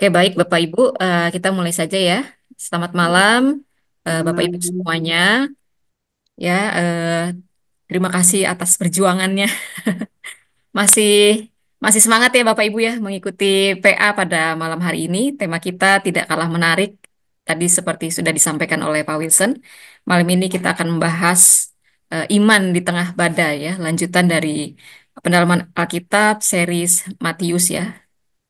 Oke, baik Bapak Ibu, kita mulai saja ya. Selamat malam, Bapak Ibu semuanya. Ya, terima kasih atas perjuangannya. Masih masih semangat ya Bapak Ibu ya mengikuti PA pada malam hari ini. Tema kita tidak kalah menarik. Tadi seperti sudah disampaikan oleh Pak Wilson. Malam ini kita akan membahas iman di tengah badai ya. Lanjutan dari pendalaman Alkitab series Matius ya.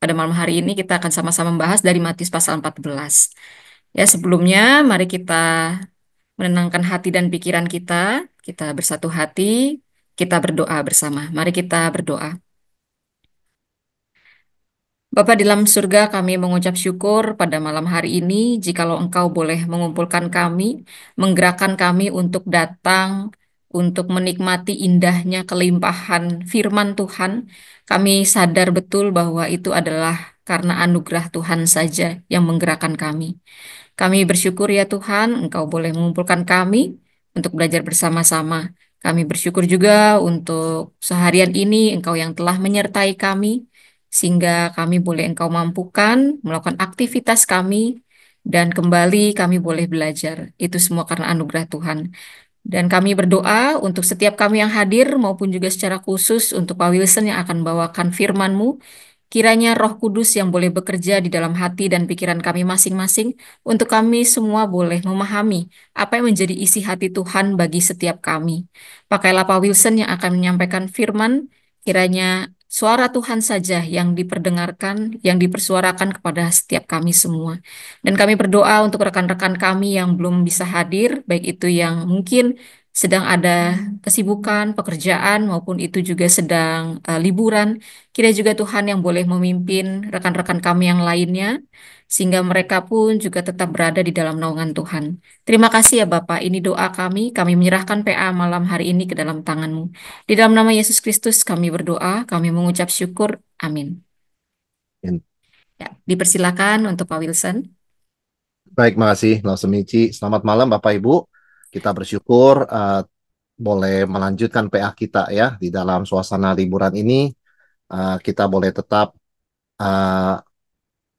Pada malam hari ini kita akan sama-sama membahas dari Matius pasal 14. Ya, sebelumnya mari kita menenangkan hati dan pikiran kita. Kita bersatu hati, kita berdoa bersama. Mari kita berdoa. Bapa di dalam surga, kami mengucap syukur pada malam hari ini, jikalau Engkau boleh mengumpulkan kami, menggerakkan kami untuk datang, untuk menikmati indahnya kelimpahan firman Tuhan. Kami sadar betul bahwa itu adalah karena anugerah Tuhan saja yang menggerakkan kami. Kami bersyukur ya Tuhan, Engkau boleh mengumpulkan kami untuk belajar bersama-sama. Kami bersyukur juga untuk seharian ini Engkau yang telah menyertai kami, sehingga kami boleh Engkau mampukan melakukan aktivitas kami, dan kembali kami boleh belajar. Itu semua karena anugerah Tuhan. Dan kami berdoa untuk setiap kami yang hadir maupun juga secara khusus untuk Pak Wilson yang akan membawakan firman-Mu. Kiranya Roh Kudus yang boleh bekerja di dalam hati dan pikiran kami masing-masing untuk kami semua boleh memahami apa yang menjadi isi hati Tuhan bagi setiap kami. Pakailah Pak Wilson yang akan menyampaikan firman, kiranya suara Tuhan saja yang diperdengarkan, yang dipersuarakan kepada setiap kami semua. Dan kami berdoa untuk rekan-rekan kami yang belum bisa hadir, baik itu yang mungkin sedang ada kesibukan, pekerjaan, maupun itu juga sedang liburan. Kiranya juga Tuhan yang boleh memimpin rekan-rekan kami yang lainnya, sehingga mereka pun juga tetap berada di dalam naungan Tuhan. Terima kasih ya Bapak, ini doa kami menyerahkan PA malam hari ini ke dalam tangan-Mu. Di dalam nama Yesus Kristus kami berdoa, kami mengucap syukur, amin. Ya, dipersilakan untuk Pak Wilson. Baik, makasih Lausemici. Selamat malam Bapak Ibu. Kita bersyukur boleh melanjutkan PA kita ya di dalam suasana liburan ini. Kita boleh tetap uh,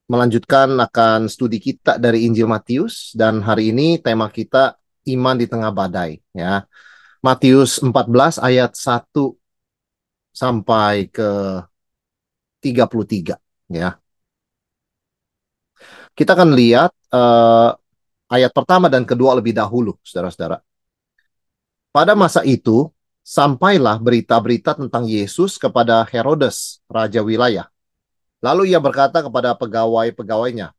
melanjutkan akan studi kita dari Injil Matius dan hari ini tema kita iman di tengah badai ya. Matius 14 ayat 1 sampai ke 33 ya. Kita akan lihat ayat pertama dan kedua lebih dahulu, saudara-saudara. Pada masa itu, sampailah berita-berita tentang Yesus kepada Herodes, raja wilayah. Lalu ia berkata kepada pegawai-pegawainya,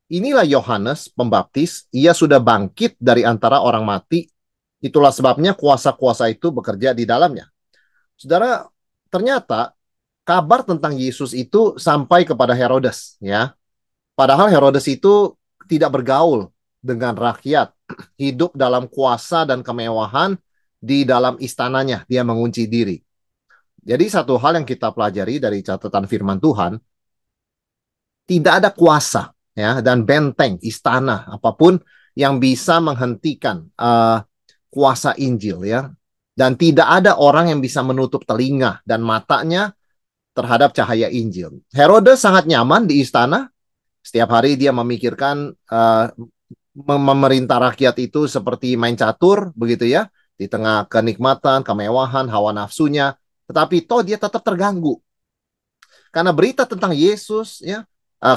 inilah Yohanes Pembaptis, ia sudah bangkit dari antara orang mati. Itulah sebabnya kuasa-kuasa itu bekerja di dalamnya. Saudara, ternyata kabar tentang Yesus itu sampai kepada Herodes, ya. Padahal Herodes itu tidak bergaul dengan rakyat, hidup dalam kuasa dan kemewahan di dalam istananya, dia mengunci diri. Jadi satu hal yang kita pelajari dari catatan firman Tuhan, tidak ada kuasa ya dan benteng istana apapun yang bisa menghentikan kuasa Injil ya. Dan tidak ada orang yang bisa menutup telinga dan matanya terhadap cahaya Injil. Herodes sangat nyaman di istana. Setiap hari dia memikirkan memerintah rakyat itu seperti main catur, begitu ya, di tengah kenikmatan, kemewahan, hawa nafsunya. Tetapi toh dia tetap terganggu. Karena berita tentang Yesus, ya,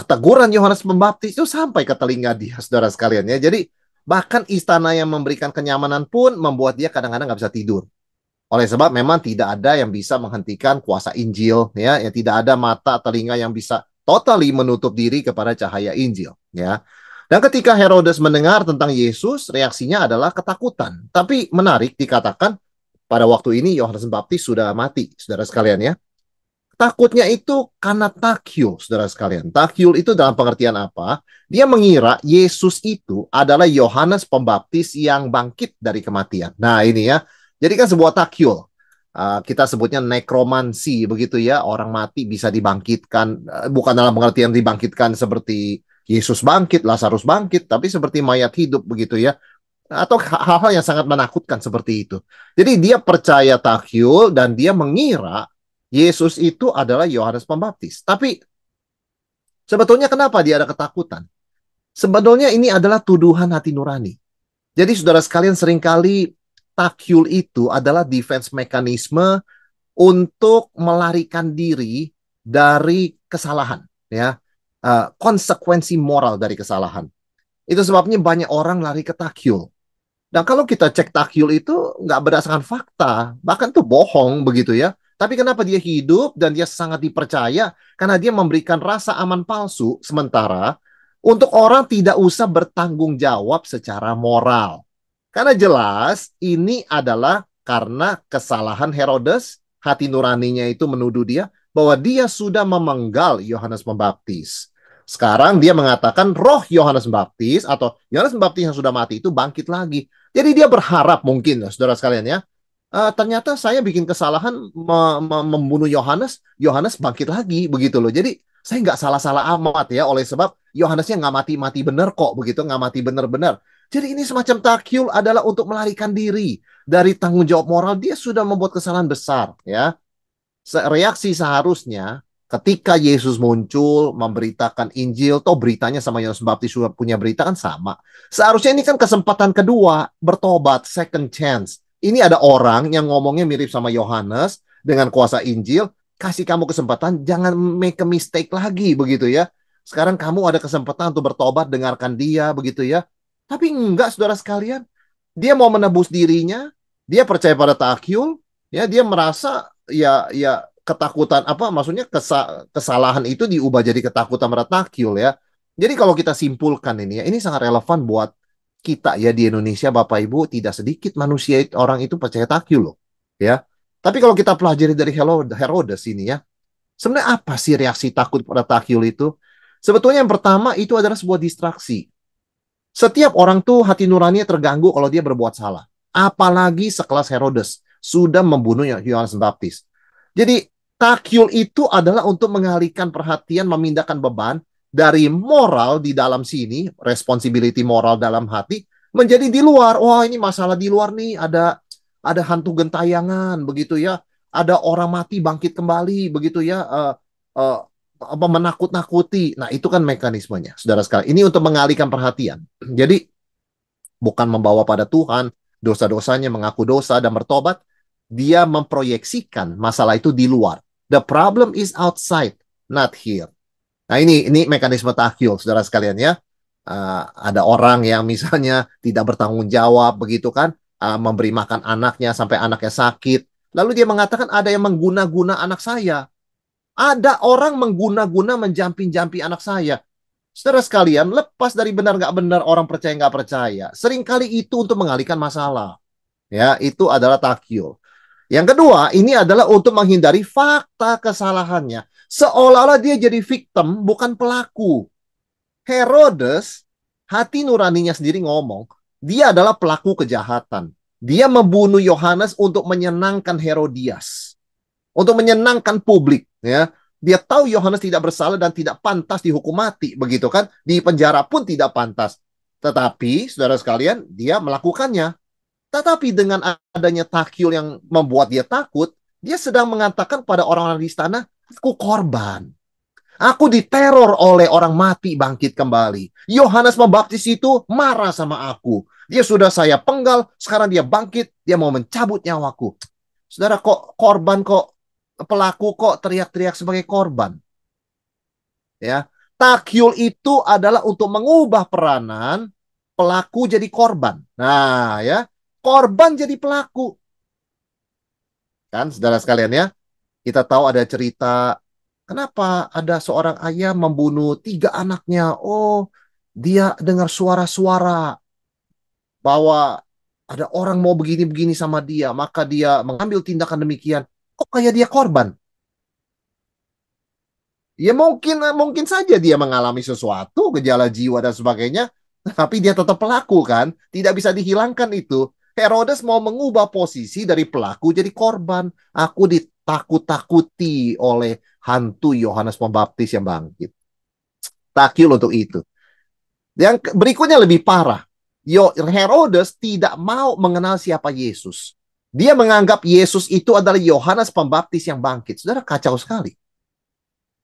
teguran Yohanes Pembaptis itu sampai ke telinga dia, saudara sekalian. Ya. Jadi bahkan istana yang memberikan kenyamanan pun membuat dia kadang-kadang nggak bisa tidur. Oleh sebab memang tidak ada yang bisa menghentikan kuasa Injil, ya, tidak ada mata telinga yang bisa totally menutup diri kepada cahaya Injil, ya. Dan ketika Herodes mendengar tentang Yesus, reaksinya adalah ketakutan. Tapi menarik dikatakan pada waktu ini Yohanes Pembaptis sudah mati, saudara sekalian ya. Takutnya itu karena takyul, saudara sekalian. Takyul itu dalam pengertian apa? Dia mengira Yesus itu adalah Yohanes Pembaptis yang bangkit dari kematian. Nah ini ya, jadi kan sebuah takyul. Kita sebutnya nekromansi, begitu ya. Orang mati bisa dibangkitkan, bukan dalam pengertian dibangkitkan seperti Yesus bangkit, Lazarus bangkit, tapi seperti mayat hidup, begitu ya. Atau hal-hal yang sangat menakutkan seperti itu. Jadi dia percaya takyul dan dia mengira Yesus itu adalah Yohanes Pembaptis. Tapi Sebetulnya kenapa dia ada ketakutan? Sebetulnya ini adalah tuduhan hati nurani. Jadi saudara sekalian, seringkali takyul itu adalah defense mekanisme untuk melarikan diri dari kesalahan, ya. Konsekuensi moral dari kesalahan. Itu sebabnya banyak orang lari ke takyul. Dan kalau kita cek takyul itu nggak berdasarkan fakta, bahkan tuh bohong begitu ya. Tapi kenapa dia hidup dan dia sangat dipercaya? Karena dia memberikan rasa aman palsu sementara untuk orang tidak usah bertanggung jawab secara moral. Karena jelas ini adalah karena kesalahan Herodes, hati nuraninya itu menuduh dia bahwa dia sudah memenggal Yohanes Pembaptis. Sekarang dia mengatakan roh Yohanes Pembaptis atau Yohanes Pembaptis yang sudah mati itu bangkit lagi. Jadi dia berharap mungkin, saudara sekalian ya, ternyata saya bikin kesalahan membunuh Yohanes, Yohanes bangkit lagi begitu loh. Jadi saya nggak salah-salah amat ya, oleh sebab Yohanesnya nggak mati-mati bener kok begitu, nggak mati bener-bener. Jadi ini semacam takyul adalah untuk melarikan diri dari tanggung jawab moral. Dia sudah membuat kesalahan besar ya. Reaksi seharusnya ketika Yesus muncul memberitakan Injil, toh beritanya sama Yohanes Pembaptis sudah punya berita kan sama. Seharusnya ini kan kesempatan kedua bertobat, second chance. Ini ada orang yang ngomongnya mirip sama Yohanes dengan kuasa Injil, kasih kamu kesempatan, jangan make a mistake lagi begitu ya. Sekarang kamu ada kesempatan untuk bertobat, dengarkan dia begitu ya. Tapi enggak, saudara sekalian, dia mau menebus dirinya, dia percaya pada takyul, ya dia merasa ya ketakutan apa maksudnya kesalahan itu diubah jadi ketakutan pada takyul ya. Jadi kalau kita simpulkan ini ya, ini sangat relevan buat kita ya di Indonesia, Bapak Ibu, tidak sedikit manusia orang itu percaya takyul loh, ya. Tapi kalau kita pelajari dari Herodes ini ya, sebenarnya apa sih reaksi takut pada takyul itu? Sebetulnya yang pertama itu adalah sebuah distraksi. Setiap orang tuh hati nuraninya terganggu kalau dia berbuat salah. Apalagi sekelas Herodes sudah membunuh Yohanes Baptis. Jadi takyul itu adalah untuk mengalihkan perhatian, memindahkan beban dari moral di dalam sini, responsibility moral dalam hati, menjadi di luar. Wah, ini masalah di luar nih, ada hantu gentayangan begitu ya, ada orang mati bangkit kembali begitu ya, uh, apa menakut-nakuti. Nah, itu kan mekanismenya, saudara sekalian. Ini untuk mengalihkan perhatian. Jadi bukan membawa pada Tuhan dosa-dosanya, mengaku dosa dan bertobat. Dia memproyeksikan masalah itu di luar. The problem is outside, not here. Nah, ini mekanisme takyul, saudara sekalian ya. Ada orang yang misalnya tidak bertanggung jawab begitu kan, memberi makan anaknya sampai anaknya sakit. Lalu dia mengatakan ada yang mengguna-guna anak saya. Ada orang mengguna-guna menjampi-jampi anak saya. Saudara sekalian, lepas dari benar nggak benar, orang percaya nggak percaya, seringkali itu untuk mengalihkan masalah. Ya, itu adalah takyul. Yang kedua, ini adalah untuk menghindari fakta kesalahannya. Seolah-olah dia jadi victim, bukan pelaku. Herodes, hati nuraninya sendiri ngomong, dia adalah pelaku kejahatan. Dia membunuh Yohanes untuk menyenangkan Herodias, untuk menyenangkan publik, ya. Dia tahu Yohanes tidak bersalah dan tidak pantas dihukum mati, begitu kan? Di penjara pun tidak pantas. Tetapi, saudara sekalian, dia melakukannya. Tetapi dengan adanya takyul yang membuat dia takut, dia sedang mengatakan pada orang-orang di istana, aku korban. Aku diteror oleh orang mati bangkit kembali. Yohanes Pembaptis itu marah sama aku. Dia sudah saya penggal, sekarang dia bangkit, dia mau mencabut nyawaku. Saudara, kok korban, kok pelaku kok teriak-teriak sebagai korban? Ya, takyul itu adalah untuk mengubah peranan pelaku jadi korban. Nah, ya, korban jadi pelaku. Kan, saudara sekalian ya, kita tahu ada cerita kenapa ada seorang ayah membunuh tiga anaknya. Oh, dia dengar suara-suara bahwa ada orang mau begini-begini sama dia, maka dia mengambil tindakan demikian. Kok kayak dia korban? Ya mungkin mungkin saja dia mengalami sesuatu, gejala jiwa dan sebagainya, tapi dia tetap pelaku kan? Tidak bisa dihilangkan itu. Herodes mau mengubah posisi dari pelaku jadi korban. Aku ditakut-takuti oleh hantu Yohanes Pembaptis yang bangkit. Takyul untuk itu. Yang berikutnya lebih parah. Herodes tidak mau mengenal siapa Yesus. Dia menganggap Yesus itu adalah Yohanes Pembaptis yang bangkit. Saudara, kacau sekali.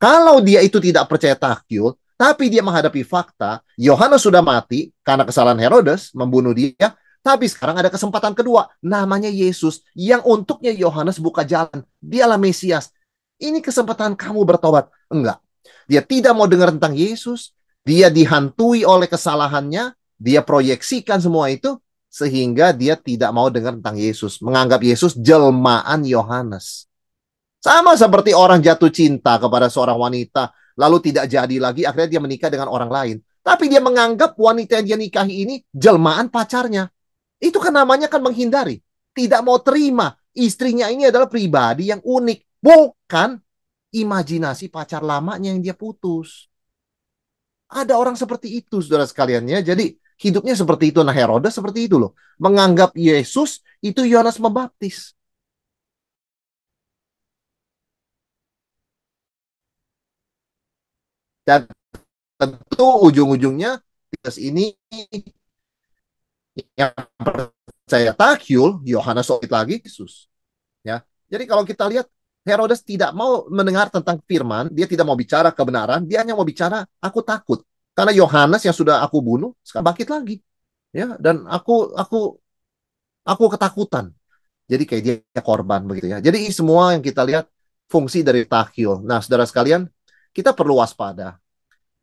Kalau dia itu tidak percaya takyul, tapi dia menghadapi fakta, Yohanes sudah mati karena kesalahan Herodes membunuh dia, tapi sekarang ada kesempatan kedua, namanya Yesus, yang untuknya Yohanes buka jalan. Dialah Mesias. Ini kesempatan kamu bertobat. Enggak. Dia tidak mau dengar tentang Yesus, dia dihantui oleh kesalahannya, dia proyeksikan semua itu, sehingga dia tidak mau dengar tentang Yesus, menganggap Yesus jelmaan Yohanes. Sama seperti orang jatuh cinta kepada seorang wanita, lalu tidak jadi lagi, akhirnya dia menikah dengan orang lain. Tapi dia menganggap wanita yang dia nikahi ini jelmaan pacarnya. Itu kan namanya kan menghindari. Tidak mau terima istrinya ini adalah pribadi yang unik. Bukan imajinasi pacar lamanya yang dia putus. Ada orang seperti itu, saudara sekalian ya. Jadi hidupnya seperti itu. Nah, Herodes seperti itu loh. Menganggap Yesus itu Yohanes Pembaptis. Dan tentu ujung-ujungnya Yohanes ini yang percaya takyul, Yohanes solid lagi Yesus. Ya. Jadi kalau kita lihat Herodes tidak mau mendengar tentang firman, dia tidak mau bicara kebenaran, dia hanya mau bicara aku takut. Karena Yohanes yang sudah aku bunuh sekarang bangkit lagi. Ya, dan aku ketakutan. Jadi kayak dia korban begitu ya. Jadi semua yang kita lihat fungsi dari takyul. Nah, saudara sekalian, kita perlu waspada.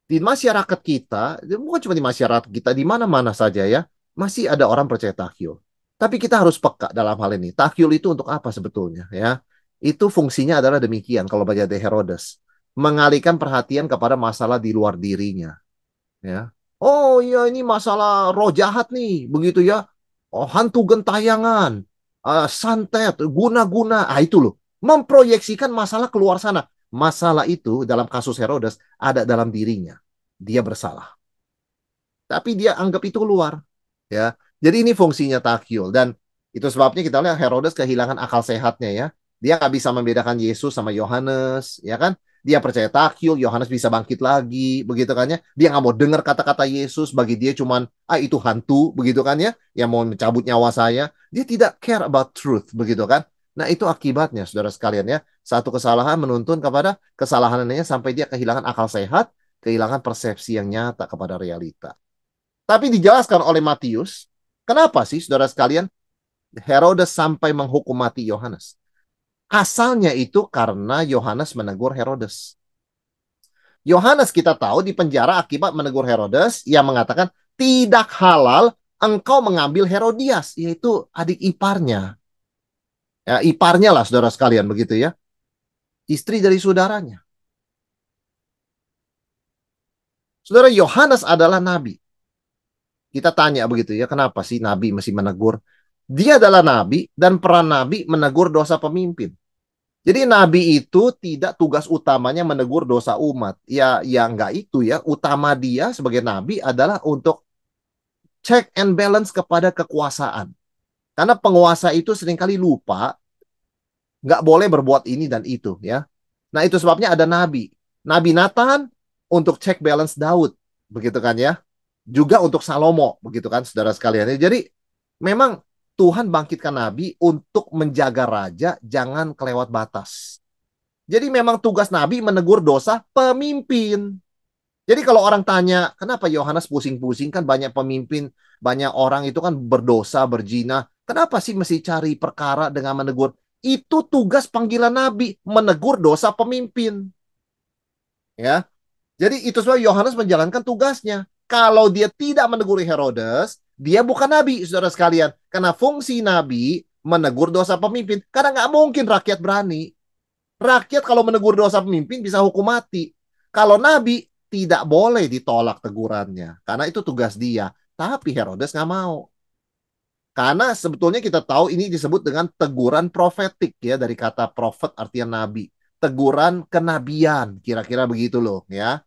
Di masyarakat kita, bukan cuma di masyarakat kita, di mana-mana saja ya, masih ada orang percaya takyul. Tapi kita harus peka dalam hal ini. Takyul itu untuk apa sebetulnya ya? Itu fungsinya adalah demikian kalau baca dari Herodes. Mengalihkan perhatian kepada masalah di luar dirinya. Ya. Oh iya ini masalah roh jahat nih, begitu ya. Oh hantu gentayangan, santet, guna-guna. Ah itu loh. Memproyeksikan masalah keluar sana. Masalah itu dalam kasus Herodes ada dalam dirinya. Dia bersalah. Tapi dia anggap itu keluar. Ya. Jadi ini fungsinya takyul. Dan itu sebabnya kita lihat Herodes kehilangan akal sehatnya ya. Dia nggak bisa membedakan Yesus sama Yohanes. Ya kan? Dia percaya takyul, Yohanes bisa bangkit lagi. Begitu kan ya. Dia nggak mau dengar kata-kata Yesus. Bagi dia cuman, itu hantu. Begitu kan ya. Yang mau mencabut nyawa saya. Dia tidak care about truth. Begitu kan. Nah itu akibatnya saudara sekalian ya. Satu kesalahan menuntun kepada kesalahannya sampai dia kehilangan akal sehat. Kehilangan persepsi yang nyata kepada realita. Tapi dijelaskan oleh Matius, kenapa sih saudara sekalian Herodes sampai menghukum mati Yohanes? Asalnya itu karena Yohanes menegur Herodes. Yohanes kita tahu di penjara akibat menegur Herodes yang mengatakan tidak halal engkau mengambil Herodias, yaitu adik iparnya. Ya, iparnya lah saudara sekalian begitu ya. Istri dari saudaranya. Saudara Yohanes adalah nabi. Kita tanya begitu ya, kenapa sih nabi mesti menegur? Dia adalah nabi dan peran nabi menegur dosa pemimpin. Jadi nabi itu tidak tugas utamanya menegur dosa umat. Ya enggak itu ya. Utama dia sebagai nabi adalah untuk check and balance kepada kekuasaan. Karena penguasa itu seringkali lupa nggak boleh berbuat ini dan itu ya. Nah itu sebabnya ada nabi. Nabi Nathan untuk check balance Daud. Begitu kan ya. Juga untuk Salomo. Begitu kan saudara sekalian. Jadi memang Tuhan bangkitkan nabi untuk menjaga raja jangan kelewat batas. Jadi memang tugas nabi menegur dosa pemimpin. Jadi kalau orang tanya, kenapa Yohanes pusing-pusing kan banyak pemimpin, banyak orang itu kan berdosa, berzina. Kenapa sih mesti cari perkara dengan menegur? Itu tugas panggilan nabi, menegur dosa pemimpin. Ya. Jadi itu sebab Yohanes menjalankan tugasnya. Kalau dia tidak menegur Herodes, dia bukan nabi, saudara sekalian. Karena fungsi nabi menegur dosa pemimpin. Karena nggak mungkin rakyat berani. Rakyat kalau menegur dosa pemimpin bisa hukum mati. Kalau nabi tidak boleh ditolak tegurannya. Karena itu tugas dia. Tapi Herodes nggak mau. Karena sebetulnya kita tahu ini disebut dengan teguran profetik ya. Dari kata prophet artinya nabi. Teguran kenabian. Kira-kira begitu loh ya.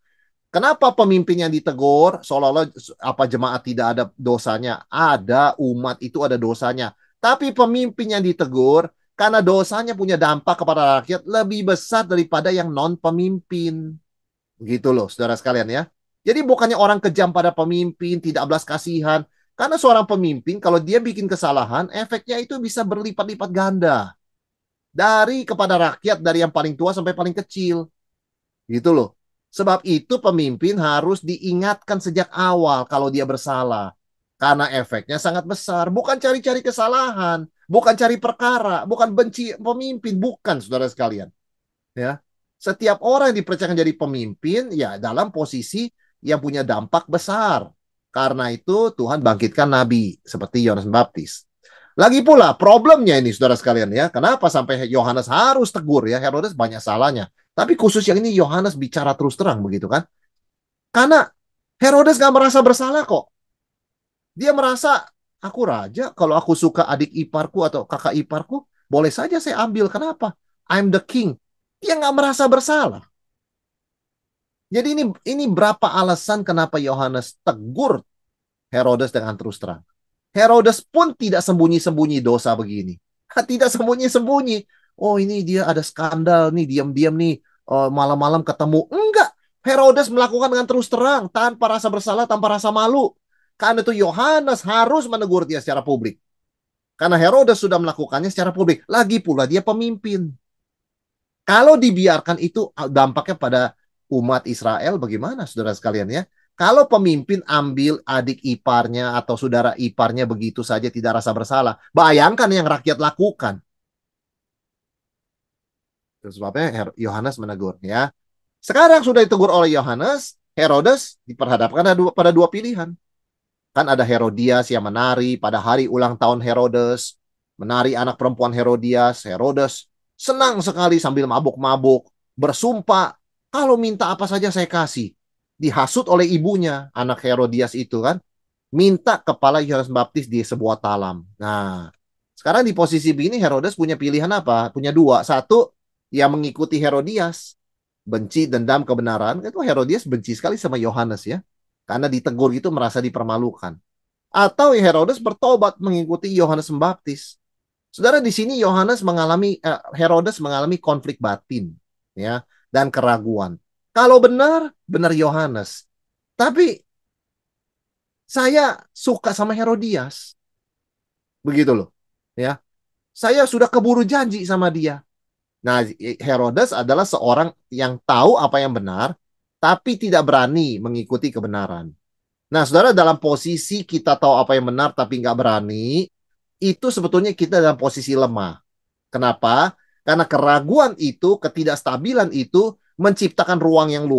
Kenapa pemimpin yang ditegur seolah-olah apa jemaat tidak ada dosanya? Ada, umat itu ada dosanya. Tapi pemimpin yang ditegur karena dosanya punya dampak kepada rakyat lebih besar daripada yang non pemimpin. Gitu loh, saudara sekalian ya. Jadi bukannya orang kejam pada pemimpin, tidak belas kasihan. Karena seorang pemimpin kalau dia bikin kesalahan, efeknya itu bisa berlipat-lipat ganda. Dari kepada rakyat, dari yang paling tua sampai paling kecil. Gitu loh. Sebab itu pemimpin harus diingatkan sejak awal kalau dia bersalah. Karena efeknya sangat besar. Bukan cari-cari kesalahan, bukan cari perkara, bukan benci pemimpin, bukan saudara sekalian. Ya. Setiap orang yang dipercayakan jadi pemimpin ya dalam posisi yang punya dampak besar. Karena itu Tuhan bangkitkan nabi seperti Yohanes Baptis. Lagi pula problemnya ini saudara sekalian ya. Kenapa sampai Yohanes harus tegur ya? Herodes banyak salahnya. Tapi khusus yang ini Yohanes bicara terus terang begitu kan? Karena Herodes gak merasa bersalah kok. Dia merasa aku raja, kalau aku suka adik iparku atau kakak iparku, boleh saja saya ambil. Kenapa? I'm the king. Dia nggak merasa bersalah. Jadi ini berapa alasan kenapa Yohanes tegur Herodes dengan terus terang. Herodes pun tidak sembunyi-sembunyi dosa begini. Tidak sembunyi-sembunyi. Oh ini dia ada skandal nih, diam-diam nih. Oh, malam-malam ketemu. Enggak. Herodes melakukan dengan terus terang. Tanpa rasa bersalah, tanpa rasa malu. Karena itu Yohanes harus menegur dia secara publik. Karena Herodes sudah melakukannya secara publik. Lagi pula dia pemimpin. Kalau dibiarkan itu dampaknya pada umat Israel bagaimana saudara sekalian ya? Kalau pemimpin ambil adik iparnya atau saudara iparnya begitu saja tidak rasa bersalah, bayangkan yang rakyat lakukan. Itu sebabnya Yohanes menegur ya. Sekarang sudah ditegur oleh Yohanes, Herodes diperhadapkan pada dua pilihan. Kan ada Herodias yang menari pada hari ulang tahun Herodes, menari anak perempuan Herodias. Herodes senang sekali sambil mabuk-mabuk, bersumpah, kalau minta apa saja saya kasih. Dihasut oleh ibunya, anak Herodias itu kan, minta kepala Yohanes Baptis di sebuah talam. Nah, sekarang di posisi begini Herodes punya pilihan apa? Punya dua. Satu, yang mengikuti Herodias, benci, dendam, kebenaran. Itu Herodias benci sekali sama Yohanes ya. Karena ditegur itu merasa dipermalukan. Atau Herodes bertobat mengikuti Yohanes Pembaptis. Saudara, di sini Herodes mengalami konflik batin ya dan keraguan. Kalau benar benar Yohanes. Tapi saya suka sama Herodias. Begitu loh. Ya. Saya sudah keburu janji sama dia. Nah, Herodes adalah seorang yang tahu apa yang benar tapi tidak berani mengikuti kebenaran. Nah, saudara, dalam posisi kita tahu apa yang benar tapi nggak berani, itu sebetulnya kita dalam posisi lemah. Kenapa? Karena keraguan itu, ketidakstabilan itu menciptakan ruang yang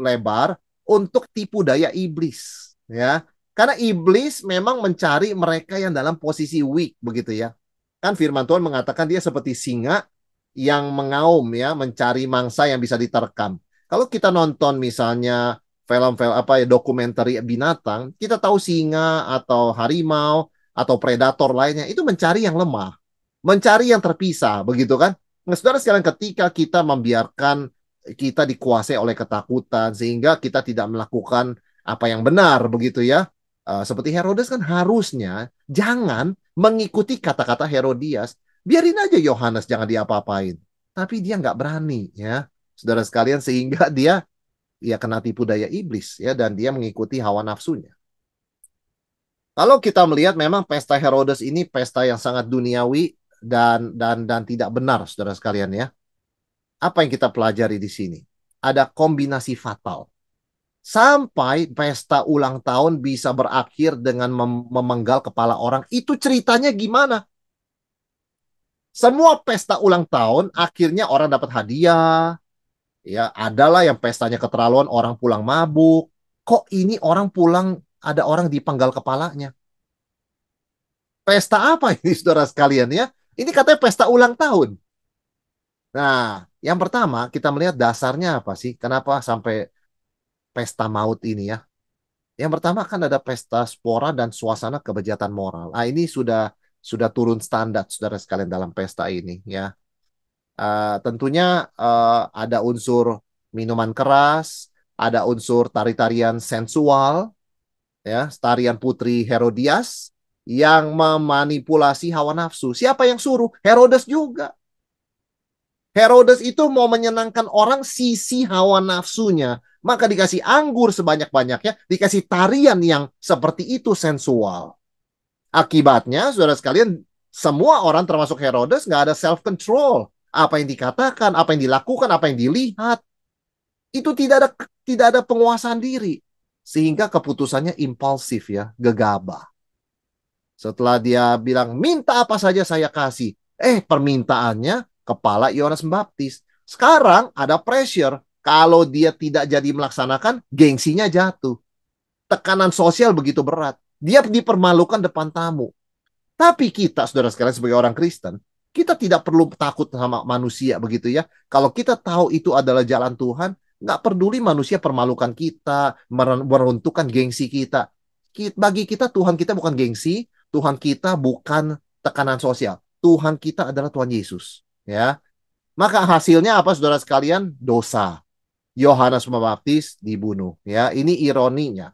lebar untuk tipu daya iblis. Ya, karena iblis memang mencari mereka yang dalam posisi weak, begitu ya. Kan Firman Tuhan mengatakan dia seperti singa yang mengaum ya, mencari mangsa yang bisa diterkam. Kalau kita nonton misalnya film-film apa ya dokumenter binatang, kita tahu singa atau harimau atau predator lainnya itu mencari yang lemah, mencari yang terpisah, begitu kan? Nah, saudara sekalian, ketika kita membiarkan kita dikuasai oleh ketakutan sehingga kita tidak melakukan apa yang benar, begitu ya. Seperti Herodes kan harusnya jangan mengikuti kata-kata Herodias. Biarin aja Yohanes jangan diapa-apain. Tapi dia nggak berani ya. Saudara sekalian, sehingga dia ya kena tipu daya iblis ya dan dia mengikuti hawa nafsunya. Kalau kita melihat memang pesta Herodes ini pesta yang sangat duniawi dan tidak benar saudara sekalian ya. Apa yang kita pelajari di sini? Ada kombinasi fatal. Sampai pesta ulang tahun bisa berakhir dengan memenggal kepala orang. Itu ceritanya gimana? Semua pesta ulang tahun akhirnya orang dapat hadiah. Ya, adalah yang pestanya keterlaluan, orang pulang mabuk. Kok ini orang pulang ada orang dipenggal kepalanya? Pesta apa ini saudara sekalian ya? Ini katanya pesta ulang tahun. Nah, yang pertama kita melihat dasarnya apa sih? Kenapa sampai pesta maut ini ya? Yang pertama kan ada pesta spora dan suasana kebejatan moral. Ah, ini sudah turun standar saudara sekalian dalam pesta ini ya. Tentunya ada unsur minuman keras, ada unsur tari-tarian sensual, ya, tarian putri Herodias yang memanipulasi hawa nafsu. Siapa yang suruh? Herodes juga. Herodes itu mau menyenangkan orang sisi hawa nafsunya. Maka dikasih anggur sebanyak-banyaknya, dikasih tarian yang seperti itu sensual. Akibatnya, saudara sekalian, semua orang termasuk Herodes nggak ada self-control. Apa yang dikatakan, apa yang dilakukan, apa yang dilihat. Itu tidak ada penguasaan diri. Sehingga keputusannya impulsif ya, gegabah. Setelah dia bilang, minta apa saja saya kasih. Permintaannya kepala Yohanes Pembaptis. Sekarang ada pressure. Kalau dia tidak jadi melaksanakan, gengsinya jatuh. Tekanan sosial begitu berat. Dia dipermalukan depan tamu. Tapi kita, saudara sekalian, sebagai orang Kristen, kita tidak perlu takut sama manusia begitu ya. Kalau kita tahu itu adalah jalan Tuhan, nggak peduli manusia permalukan kita, meruntuhkan gengsi kita. Bagi kita, Tuhan kita bukan gengsi, Tuhan kita bukan tekanan sosial. Tuhan kita adalah Tuhan Yesus. Ya, maka hasilnya apa, saudara sekalian? Dosa. Yohanes Pembaptis dibunuh. Ya, ini ironinya.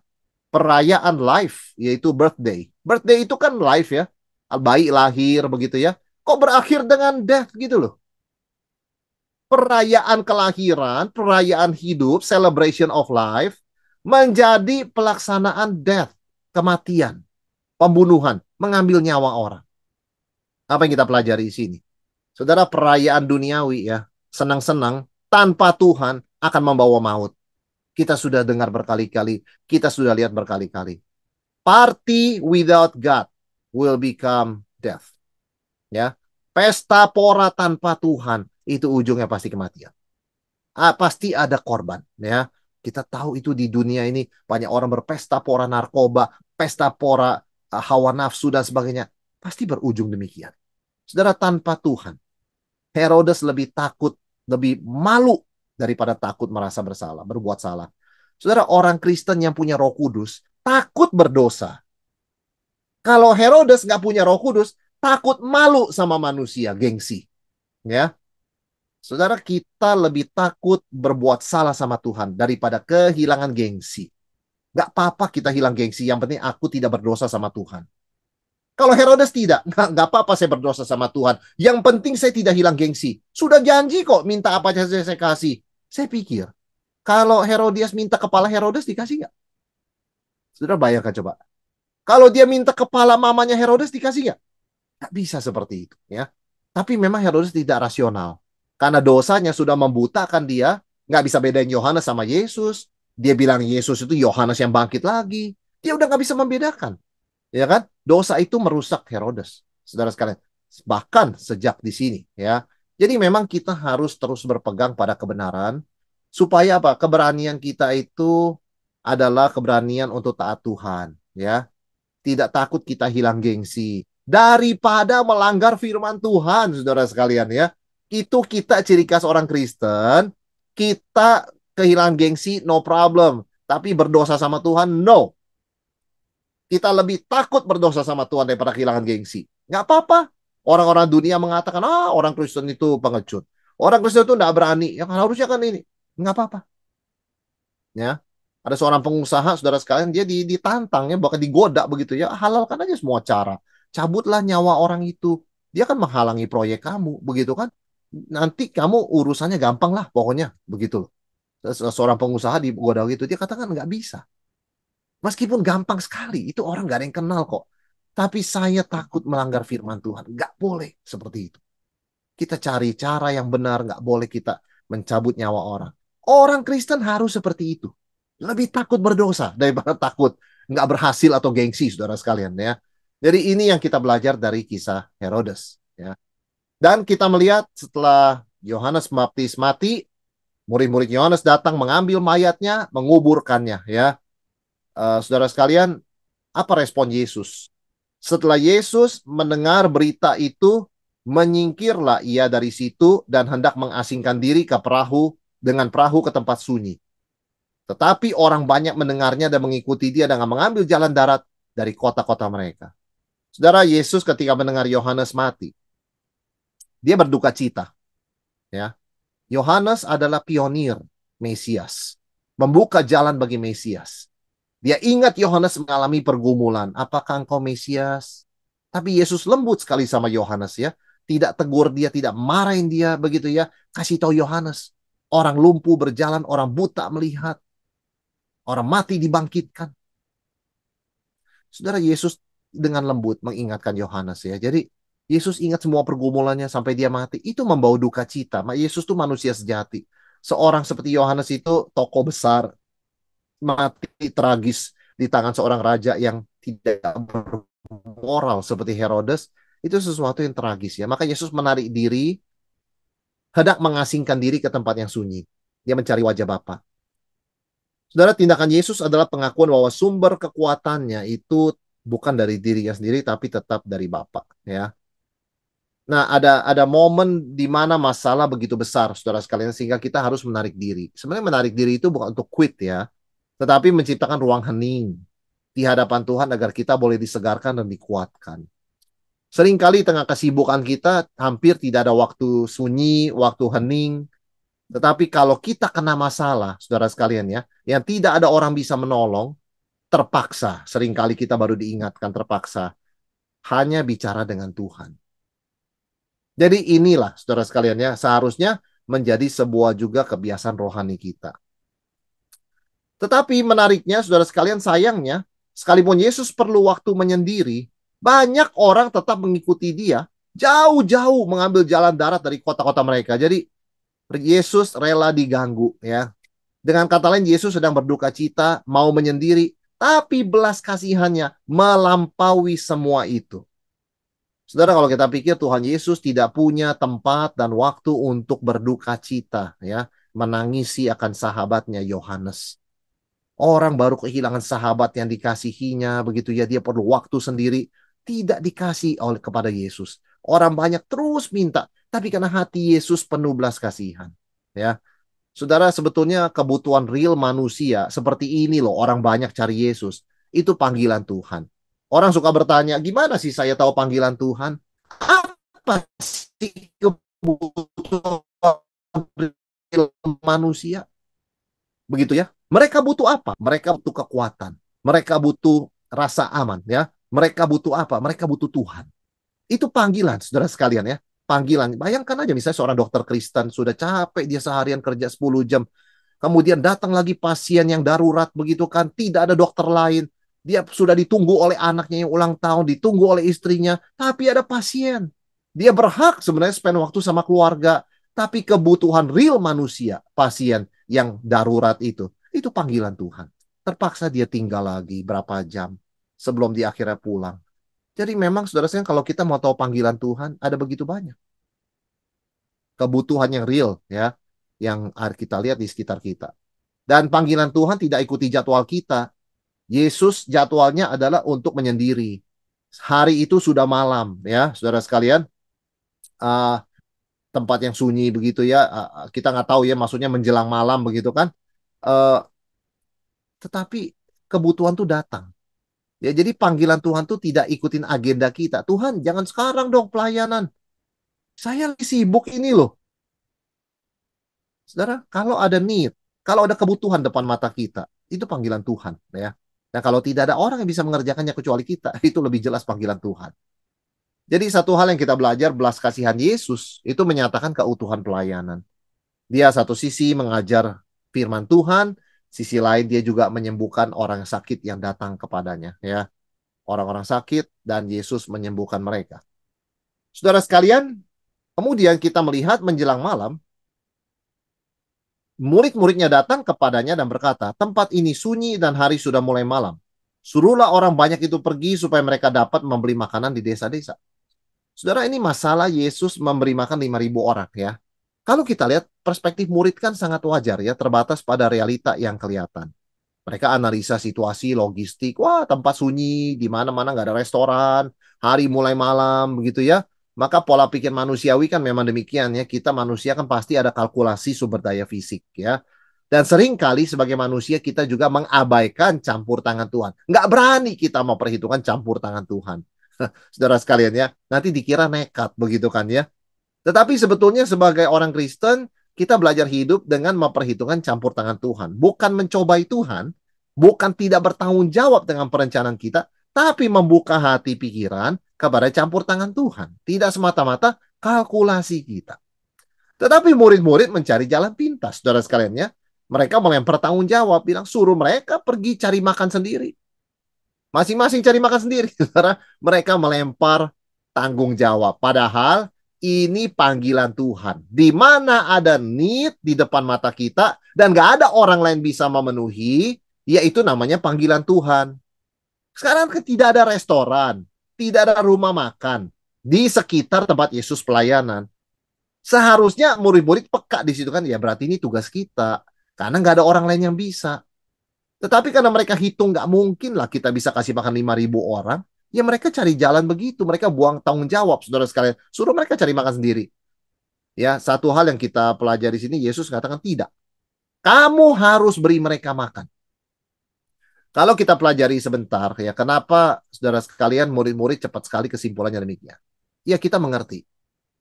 Perayaan life, yaitu birthday. Birthday itu kan life ya, bayi lahir begitu ya. Kok berakhir dengan death gitu loh. Perayaan kelahiran, perayaan hidup, celebration of life, menjadi pelaksanaan death, kematian, pembunuhan, mengambil nyawa orang. Apa yang kita pelajari di sini? Saudara, perayaan duniawi ya, senang-senang tanpa Tuhan akan membawa maut. Kita sudah dengar berkali-kali, kita sudah lihat berkali-kali. Party without God will become death. Ya, pesta pora tanpa Tuhan itu ujungnya pasti kematian. Pasti ada korban. Ya, kita tahu itu di dunia ini banyak orang berpesta pora narkoba, pesta pora hawa nafsu dan sebagainya. Pasti berujung demikian. Saudara, tanpa Tuhan, Herodes lebih takut, lebih malu daripada takut merasa bersalah, berbuat salah. Saudara, orang Kristen yang punya Roh Kudus takut berdosa. Kalau Herodes nggak punya Roh Kudus, takut malu sama manusia, gengsi. Ya, saudara, kita lebih takut berbuat salah sama Tuhan daripada kehilangan gengsi. Nggak apa-apa kita hilang gengsi, yang penting aku tidak berdosa sama Tuhan. Kalau Herodes tidak, nggak apa-apa saya berdosa sama Tuhan. Yang penting saya tidak hilang gengsi. Sudah janji kok, minta apa saja saya kasih. Saya pikir, kalau Herodias minta kepala Herodes, dikasih nggak? Saudara bayangkan coba. Kalau dia minta kepala mamanya Herodes, dikasih nggak? Nggak bisa seperti itu. Ya. Tapi memang Herodes tidak rasional. Karena dosanya sudah membutakan dia, nggak bisa bedain Yohanes sama Yesus. Dia bilang Yesus itu Yohanes yang bangkit lagi. Dia udah nggak bisa membedakan. Ya kan? Dosa itu merusak Herodes, saudara sekalian. Bahkan sejak di sini, ya. Jadi memang kita harus terus berpegang pada kebenaran supaya apa? Keberanian kita itu adalah keberanian untuk taat Tuhan, ya. Tidak takut kita hilang gengsi daripada melanggar firman Tuhan, saudara sekalian ya. Itu kita ciri khas orang Kristen. Kita kehilangan gengsi, no problem. Tapi berdosa sama Tuhan, no. Kita lebih takut berdosa sama Tuhan daripada kehilangan gengsi. Nggak apa-apa. Orang-orang dunia mengatakan, orang Kristen itu pengecut. Orang Kristen itu nggak berani. Yang harusnya kan ini. Nggak apa-apa. Ya. Ada seorang pengusaha, saudara sekalian, dia ditantang, ya, bahkan digoda begitu ya. Halalkan aja semua cara. Cabutlah nyawa orang itu. Dia kan menghalangi proyek kamu, begitu kan. Nanti kamu urusannya gampang lah, pokoknya. Begitu. Seorang pengusaha digoda gitu, dia katakan nggak bisa. Meskipun gampang sekali, itu orang gak ada yang kenal kok. Tapi saya takut melanggar firman Tuhan. Gak boleh seperti itu. Kita cari cara yang benar, gak boleh kita mencabut nyawa orang. Orang Kristen harus seperti itu. Lebih takut berdosa daripada takut gak berhasil atau gengsi, saudara sekalian ya. Jadi ini yang kita belajar dari kisah Herodes. Ya. Dan kita melihat setelah Yohanes Pembaptis mati, murid-murid Yohanes datang mengambil mayatnya, menguburkannya ya. Saudara sekalian, apa respon Yesus? Setelah Yesus mendengar berita itu, menyingkirlah ia dari situ dan hendak mengasingkan diri ke perahu dengan perahu ke tempat sunyi. Tetapi orang banyak mendengarnya dan mengikuti dia dengan mengambil jalan darat dari kota-kota mereka. Saudara, Yesus ketika mendengar Yohanes mati, dia berduka cita. Ya, Yohanes adalah pionir Mesias, membuka jalan bagi Mesias. Dia ingat Yohanes mengalami pergumulan. Apakah engkau Mesias? Tapi Yesus lembut sekali sama Yohanes ya. Tidak tegur dia, tidak marahin dia begitu ya. Kasih tahu Yohanes. Orang lumpuh berjalan, orang buta melihat. Orang mati dibangkitkan. Saudara, Yesus dengan lembut mengingatkan Yohanes ya. Jadi Yesus ingat semua pergumulannya sampai dia mati. Itu membawa duka cita. Yesus tuh manusia sejati. seorang seperti Yohanes itu tokoh besar, mati tragis di tangan seorang raja yang tidak bermoral seperti Herodes, itu sesuatu yang tragis ya. Maka Yesus menarik diri, hendak mengasingkan diri ke tempat yang sunyi. Dia mencari wajah Bapa. Saudara, tindakan Yesus adalah pengakuan bahwa sumber kekuatannya itu bukan dari dirinya sendiri, tapi tetap dari Bapa. Ya. Nah, ada momen di mana masalah begitu besar, saudara sekalian, sehingga kita harus menarik diri. Sebenarnya menarik diri itu bukan untuk quit ya, tetapi menciptakan ruang hening di hadapan Tuhan agar kita boleh disegarkan dan dikuatkan. Seringkali tengah kesibukan kita hampir tidak ada waktu sunyi, waktu hening. Tetapi kalau kita kena masalah, saudara sekalian ya, yang tidak ada orang bisa menolong, terpaksa, seringkali kita baru diingatkan terpaksa, hanya bicara dengan Tuhan. Jadi inilah, saudara sekalian ya, seharusnya menjadi sebuah juga kebiasaan rohani kita. Tetapi menariknya, saudara sekalian, sayangnya, sekalipun Yesus perlu waktu menyendiri, banyak orang tetap mengikuti dia, jauh-jauh mengambil jalan darat dari kota-kota mereka. Jadi Yesus rela diganggu ya. Dengan kata lain, Yesus sedang berduka cita, mau menyendiri, tapi belas kasihannya melampaui semua itu. Saudara, kalau kita pikir Tuhan Yesus tidak punya tempat dan waktu untuk berduka cita ya, menangisi akan sahabatnya Yohanes. Orang baru kehilangan sahabat yang dikasihinya, begitu ya, dia perlu waktu sendiri, tidak dikasih oleh kepada Yesus. Orang banyak terus minta, tapi karena hati Yesus penuh belas kasihan. Ya, saudara, sebetulnya kebutuhan real manusia seperti ini loh, orang banyak cari Yesus. Itu panggilan Tuhan. Orang suka bertanya, gimana sih saya tahu panggilan Tuhan? Apa sih kebutuhan real manusia? Begitu ya. Mereka butuh apa? Mereka butuh kekuatan. Mereka butuh rasa aman ya. Mereka butuh apa? Mereka butuh Tuhan. Itu panggilan, saudara sekalian ya. Panggilan. Bayangkan aja misalnya seorang dokter Kristen sudah capek dia seharian kerja 10 jam. Kemudian datang lagi pasien yang darurat begitu kan. Tidak ada dokter lain. Dia sudah ditunggu oleh anaknya yang ulang tahun, ditunggu oleh istrinya, tapi ada pasien. Dia berhak sebenarnya spend waktu sama keluarga, tapi kebutuhan real manusia, pasien yang darurat itu panggilan Tuhan. Terpaksa dia tinggal lagi berapa jam sebelum dia akhirnya pulang. Jadi memang saudara sayang, kalau kita mau tahu panggilan Tuhan, ada begitu banyak kebutuhan yang real ya, yang kita lihat di sekitar kita. Dan panggilan Tuhan tidak ikuti jadwal kita. Yesus jadwalnya adalah untuk menyendiri. Hari itu sudah malam ya, saudara sekalian. Uh, Tempat yang sunyi begitu ya. Kita nggak tahu ya, maksudnya menjelang malam begitu kan. Uh, tetapi kebutuhan tuh datang. Ya, jadi panggilan Tuhan tuh tidak ikutin agenda kita. Tuhan, jangan sekarang dong pelayanan. Saya lagi sibuk ini loh. Saudara, kalau ada need, kalau ada kebutuhan depan mata kita, itu panggilan Tuhan ya. Nah, kalau tidak ada orang yang bisa mengerjakannya kecuali kita, itu lebih jelas panggilan Tuhan. Jadi satu hal yang kita belajar, belas kasihan Yesus itu menyatakan keutuhan pelayanan. Dia satu sisi mengajar firman Tuhan, sisi lain dia juga menyembuhkan orang sakit yang datang kepadanya ya. Orang-orang sakit dan Yesus menyembuhkan mereka. Saudara sekalian, kemudian kita melihat menjelang malam, murid-muridnya datang kepadanya dan berkata, tempat ini sunyi dan hari sudah mulai malam. Suruhlah orang banyak itu pergi supaya mereka dapat membeli makanan di desa-desa. Saudara, ini masalah Yesus memberi makan 5.000 orang ya. Kalau kita lihat perspektif murid kan sangat wajar ya, terbatas pada realita yang kelihatan. Mereka analisa situasi logistik, wah tempat sunyi, di mana-mana nggak ada restoran, hari mulai malam begitu ya. Maka pola pikir manusiawi kan memang demikian ya. Kita manusia kan pasti ada kalkulasi sumber daya fisik ya. Dan seringkali sebagai manusia kita juga mengabaikan campur tangan Tuhan. Nggak berani kita mau perhitungan campur tangan Tuhan. Saudara sekalian ya, nanti dikira nekat begitu kan ya. Tetapi sebetulnya sebagai orang Kristen, kita belajar hidup dengan memperhitungkan campur tangan Tuhan. Bukan mencobai Tuhan, bukan tidak bertanggung jawab dengan perencanaan kita, tapi membuka hati pikiran kepada campur tangan Tuhan. Tidak semata-mata kalkulasi kita. Tetapi murid-murid mencari jalan pintas, saudara sekalian ya. Mereka melempar tanggung jawab, bilang suruh mereka pergi cari makan sendiri. Masing-masing cari makan sendiri. Saudara, mereka melempar tanggung jawab. Padahal Ini panggilan Tuhan. Di mana ada need di depan mata kita dan gak ada orang lain bisa memenuhi, yaitu namanya panggilan Tuhan. Sekarang kan tidak ada restoran, tidak ada rumah makan di sekitar tempat Yesus pelayanan. Seharusnya murid-murid peka di situ kan, ya berarti ini tugas kita. Karena nggak ada orang lain yang bisa. Tetapi karena mereka hitung nggak mungkin lah kita bisa kasih makan 5.000 orang, ya mereka cari jalan begitu. Mereka buang tanggung jawab, saudara sekalian. Suruh mereka cari makan sendiri. Ya, satu hal yang kita pelajari di sini, Yesus katakan tidak. Kamu harus beri mereka makan. Kalau kita pelajari sebentar, ya kenapa saudara sekalian murid-murid cepat sekali kesimpulannya demikian. Ya kita mengerti.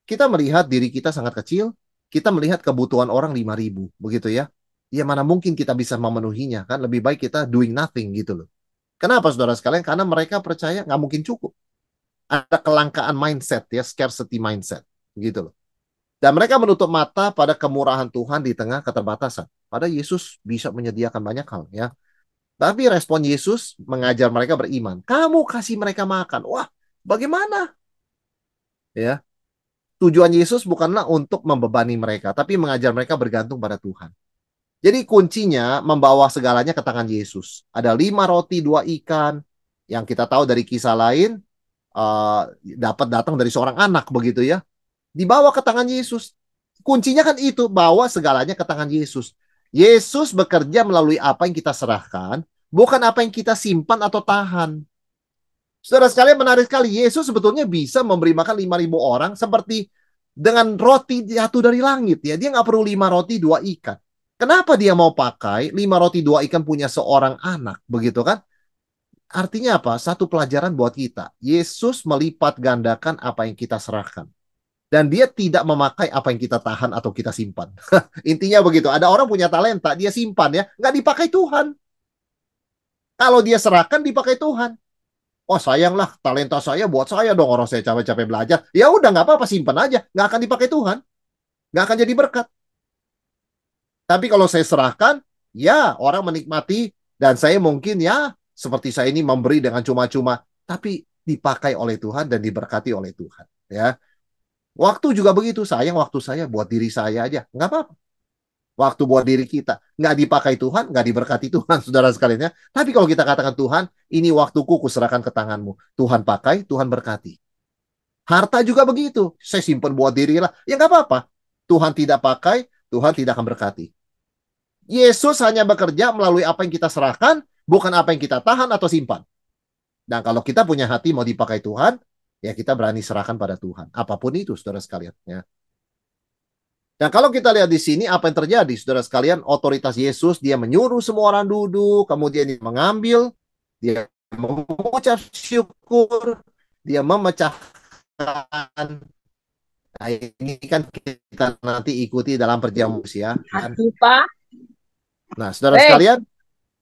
Kita melihat diri kita sangat kecil, kita melihat kebutuhan orang 5.000, begitu ya. Ya mana mungkin kita bisa memenuhinya, kan lebih baik kita doing nothing gitu loh. Kenapa saudara sekalian? Karena mereka percaya nggak mungkin cukup. Ada kelangkaan mindset ya, scarcity mindset gitu loh. Dan mereka menutup mata pada kemurahan Tuhan di tengah keterbatasan. Pada Yesus bisa menyediakan banyak hal ya. Tapi respon Yesus mengajar mereka beriman. Kamu kasih mereka makan. Wah, bagaimana? Ya, tujuan Yesus bukanlah untuk membebani mereka, tapi mengajar mereka bergantung pada Tuhan. Jadi kuncinya membawa segalanya ke tangan Yesus. Ada 5 roti, 2 ikan, yang kita tahu dari kisah lain, dapat datang dari seorang anak begitu ya. Dibawa ke tangan Yesus. Kuncinya kan itu, bawa segalanya ke tangan Yesus. Yesus bekerja melalui apa yang kita serahkan, bukan apa yang kita simpan atau tahan. Saudara sekalian, menarik sekali. Yesus sebetulnya bisa memberi makan 5.000 orang seperti dengan roti jatuh dari langit. Ya, dia nggak perlu 5 roti 2 ikan. Kenapa dia mau pakai 5 roti 2 ikan punya seorang anak? Begitu kan? Artinya apa? Satu pelajaran buat kita. Yesus melipat gandakan apa yang kita serahkan. Dan dia tidak memakai apa yang kita tahan atau kita simpan. Intinya begitu. Ada orang punya talenta, dia simpan ya. Nggak dipakai Tuhan. Kalau dia serahkan, dipakai Tuhan. Oh sayanglah, talenta saya buat saya dong, orang saya capek-capek belajar. Ya udah nggak apa-apa, simpan aja, nggak akan dipakai Tuhan, nggak akan jadi berkat. Tapi kalau saya serahkan, ya orang menikmati dan saya mungkin ya seperti saya ini memberi dengan cuma-cuma, tapi dipakai oleh Tuhan dan diberkati oleh Tuhan. Ya, waktu juga begitu, sayang waktu saya buat diri saya aja, nggak apa-apa. Waktu buat diri kita nggak dipakai Tuhan, nggak diberkati Tuhan, saudara sekalian ya. Tapi kalau kita katakan Tuhan, ini waktuku kuserahkan ke tanganmu. Tuhan pakai, Tuhan berkati. Harta juga begitu. Saya simpan buat diri lah. Ya nggak apa-apa. Tuhan tidak pakai, Tuhan tidak akan berkati. Yesus hanya bekerja melalui apa yang kita serahkan, bukan apa yang kita tahan atau simpan. Dan kalau kita punya hati mau dipakai Tuhan, ya kita berani serahkan pada Tuhan. Apapun itu, saudara sekalian. Ya. Dan kalau kita lihat di sini, apa yang terjadi, saudara sekalian? Otoritas Yesus, dia menyuruh semua orang duduk, kemudian dia mengambil, dia mengucap syukur, dia memecahkan. Nah, ini kan kita nanti ikuti dalam perjamuan ya. Aduh, Pak. Nah, saudara sekalian,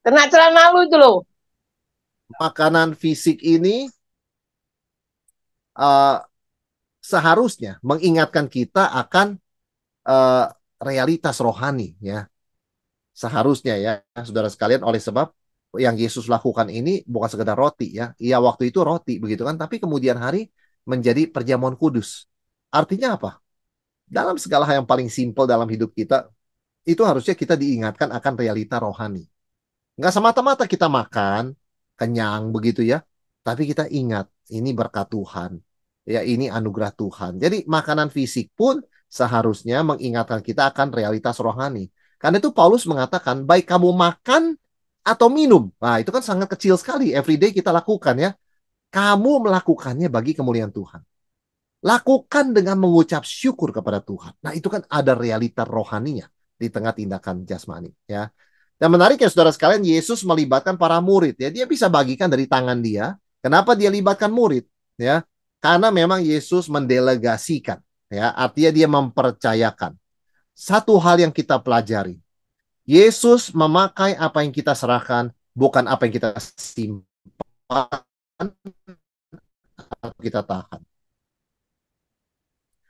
Kena celana lu itu loh. makanan fisik ini uh, seharusnya mengingatkan kita akan realitas rohani ya. Seharusnya ya, saudara sekalian, oleh sebab yang Yesus lakukan ini bukan sekedar roti ya. Iya waktu itu roti begitu kan, tapi kemudian hari menjadi perjamuan kudus. Artinya apa? Dalam segala hal yang paling simpel dalam hidup kita, itu harusnya kita diingatkan akan realita rohani. Nggak semata-mata kita makan, kenyang begitu ya. Tapi kita ingat, ini berkat Tuhan. Ya, ini anugerah Tuhan. Jadi makanan fisik pun seharusnya mengingatkan kita akan realitas rohani. Karena itu Paulus mengatakan, baik kamu makan atau minum. Nah, itu kan sangat kecil sekali. Everyday kita lakukan ya. Kamu melakukannya bagi kemuliaan Tuhan. Lakukan dengan mengucap syukur kepada Tuhan. Nah, itu kan ada realita rohaninya di tengah tindakan jasmani ya. Dan menarik ya saudara sekalian, Yesus melibatkan para murid ya. Dia bisa bagikan dari tangan dia. Kenapa dia libatkan murid ya? Karena memang Yesus mendelegasikan ya. Artinya dia mempercayakan. Satu hal yang kita pelajari. Yesus memakai apa yang kita serahkan, bukan apa yang kita simpan atau kita tahan.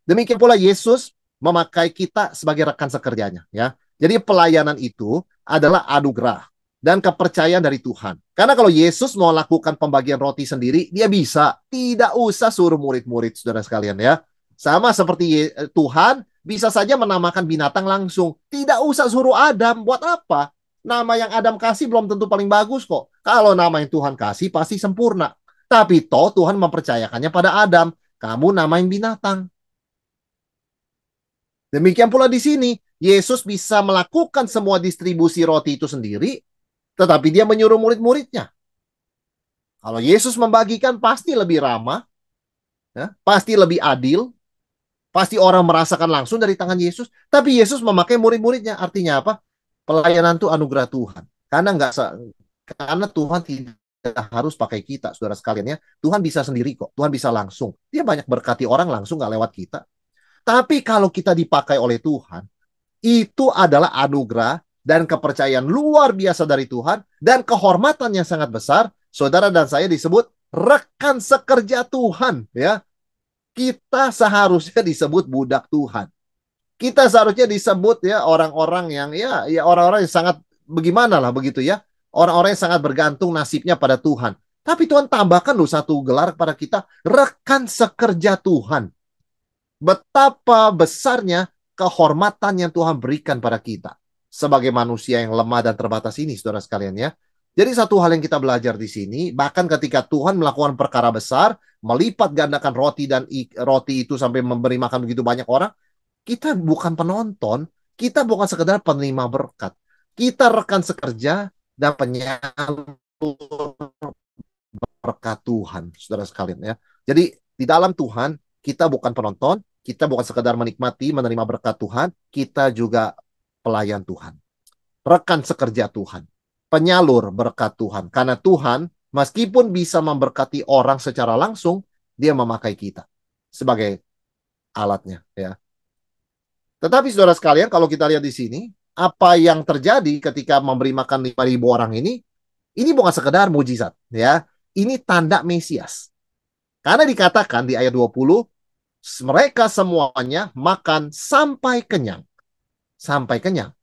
Demikian pula Yesus memakai kita sebagai rekan sekerjanya ya. Jadi pelayanan itu adalah anugerah dan kepercayaan dari Tuhan. Karena kalau Yesus mau lakukan pembagian roti sendiri, dia bisa. Tidak usah suruh murid-murid, saudara sekalian ya. Sama seperti Tuhan bisa saja menamakan binatang langsung. Tidak usah suruh Adam. Buat apa? Nama yang Adam kasih belum tentu paling bagus kok. Kalau nama yang Tuhan kasih pasti sempurna. Tapi toh Tuhan mempercayakannya pada Adam. Kamu namain binatang. Demikian pula di sini. Yesus bisa melakukan semua distribusi roti itu sendiri. Tetapi dia menyuruh murid-muridnya. Kalau Yesus membagikan pasti lebih ramah. Ya, pasti lebih adil. Pasti orang merasakan langsung dari tangan Yesus. Tapi Yesus memakai murid-muridnya. Artinya apa? Pelayanan itu anugerah Tuhan. Karena Tuhan tidak harus pakai kita, saudara sekalian ya. Tuhan bisa sendiri kok. Tuhan bisa langsung. Dia banyak berkati orang langsung, nggak lewat kita. Tapi kalau kita dipakai oleh Tuhan, itu adalah anugerah dan kepercayaan luar biasa dari Tuhan dan kehormatan yang sangat besar. Saudara dan saya disebut rekan sekerja Tuhan, ya. Kita seharusnya disebut budak Tuhan. Kita seharusnya disebut ya orang-orang yang ya orang-orang yang sangat bagaimana lah begitu ya. Orang-orang yang sangat bergantung nasibnya pada Tuhan. Tapi Tuhan tambahkan loh satu gelar kepada kita, rekan sekerja Tuhan. Betapa besarnya kehormatan yang Tuhan berikan pada kita sebagai manusia yang lemah dan terbatas ini, saudara sekalian ya. Jadi satu hal yang kita belajar di sini, bahkan ketika Tuhan melakukan perkara besar, melipat gandakan roti itu sampai memberi makan begitu banyak orang, kita bukan penonton, kita bukan sekedar penerima berkat. Kita rekan sekerja dan penyalur berkat Tuhan, saudara sekalian ya. Jadi di dalam Tuhan, kita bukan penonton, kita bukan sekedar menikmati, menerima berkat Tuhan, kita juga pelayan Tuhan. Rekan sekerja Tuhan. Penyalur berkat Tuhan. Karena Tuhan, meskipun bisa memberkati orang secara langsung, dia memakai kita sebagai alatnya. Ya. Tetapi saudara sekalian, kalau kita lihat di sini, apa yang terjadi ketika memberi makan 5.000 orang ini bukan sekedar mujizat. Ya. Ini tanda Mesias. Karena dikatakan di ayat 20, mereka semuanya makan sampai kenyang. Sampai kenyang.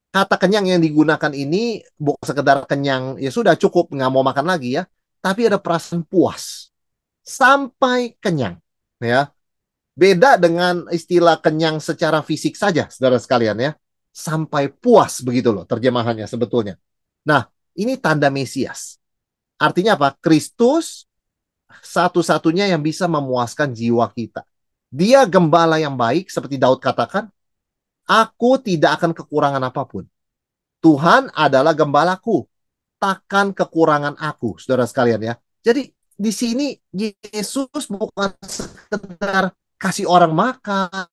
Kata kenyang yang digunakan ini bukan sekedar kenyang, ya sudah cukup, nggak mau makan lagi ya. Tapi ada perasaan puas. Sampai kenyang. Ya. Beda dengan istilah kenyang secara fisik saja, saudara sekalian ya. Sampai puas begitu loh terjemahannya sebetulnya. Nah, ini tanda Mesias. Artinya apa? Kristus satu-satunya yang bisa memuaskan jiwa kita. Dia gembala yang baik, seperti Daud katakan, aku tidak akan kekurangan apapun. Tuhan adalah gembalaku, takkan kekurangan aku, saudara sekalian ya. Jadi di sini Yesus bukan sekedar kasih orang makan,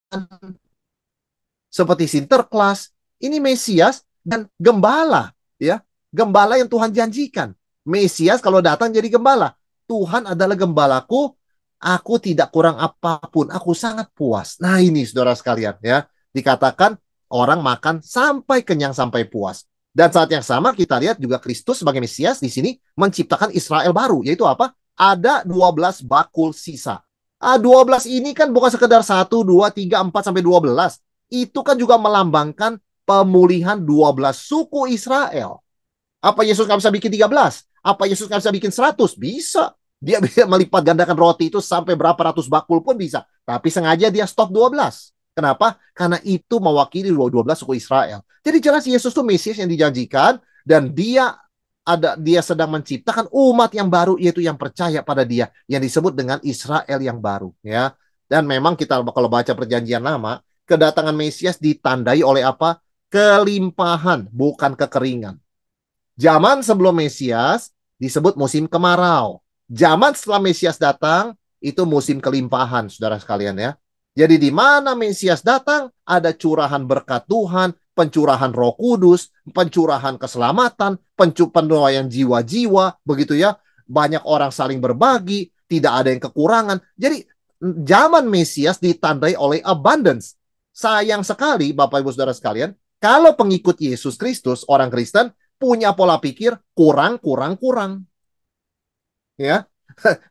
seperti Sinterklas. Ini Mesias dan gembala, ya. Gembala yang Tuhan janjikan. Mesias kalau datang jadi gembala. Tuhan adalah gembalaku, aku tidak kurang apapun, aku sangat puas. Nah ini saudara sekalian ya, dikatakan orang makan sampai kenyang, sampai puas. Dan saat yang sama kita lihat juga Kristus sebagai Mesias di sini menciptakan Israel baru, yaitu apa? Ada 12 bakul sisa. 12 ini kan bukan sekedar 1, 2, 3, 4, sampai 12. Itu kan juga melambangkan pemulihan 12 suku Israel. Apa Yesus nggak bisa bikin 13? Apa Yesus nggak bisa bikin 100? Bisa. Dia bisa melipat gandakan roti itu sampai berapa ratus bakul pun bisa. Tapi sengaja dia stop 12. Kenapa? Karena itu mewakili 12 suku Israel. Jadi jelas Yesus itu Mesias yang dijanjikan. Dan dia sedang menciptakan umat yang baru, yaitu yang percaya pada dia. Yang disebut dengan Israel yang baru. Ya. Dan memang kita kalau baca perjanjian lama, kedatangan Mesias ditandai oleh apa? Kelimpahan, bukan kekeringan. Zaman sebelum Mesias disebut musim kemarau. Zaman setelah Mesias datang, itu musim kelimpahan, saudara sekalian ya. Jadi di mana Mesias datang, ada curahan berkat Tuhan, pencurahan Roh Kudus, pencurahan keselamatan, penuaian jiwa-jiwa, begitu ya. Banyak orang saling berbagi, tidak ada yang kekurangan. Jadi zaman Mesias ditandai oleh abundance. Sayang sekali, Bapak Ibu Saudara sekalian, kalau pengikut Yesus Kristus, orang Kristen, punya pola pikir kurang. Ya,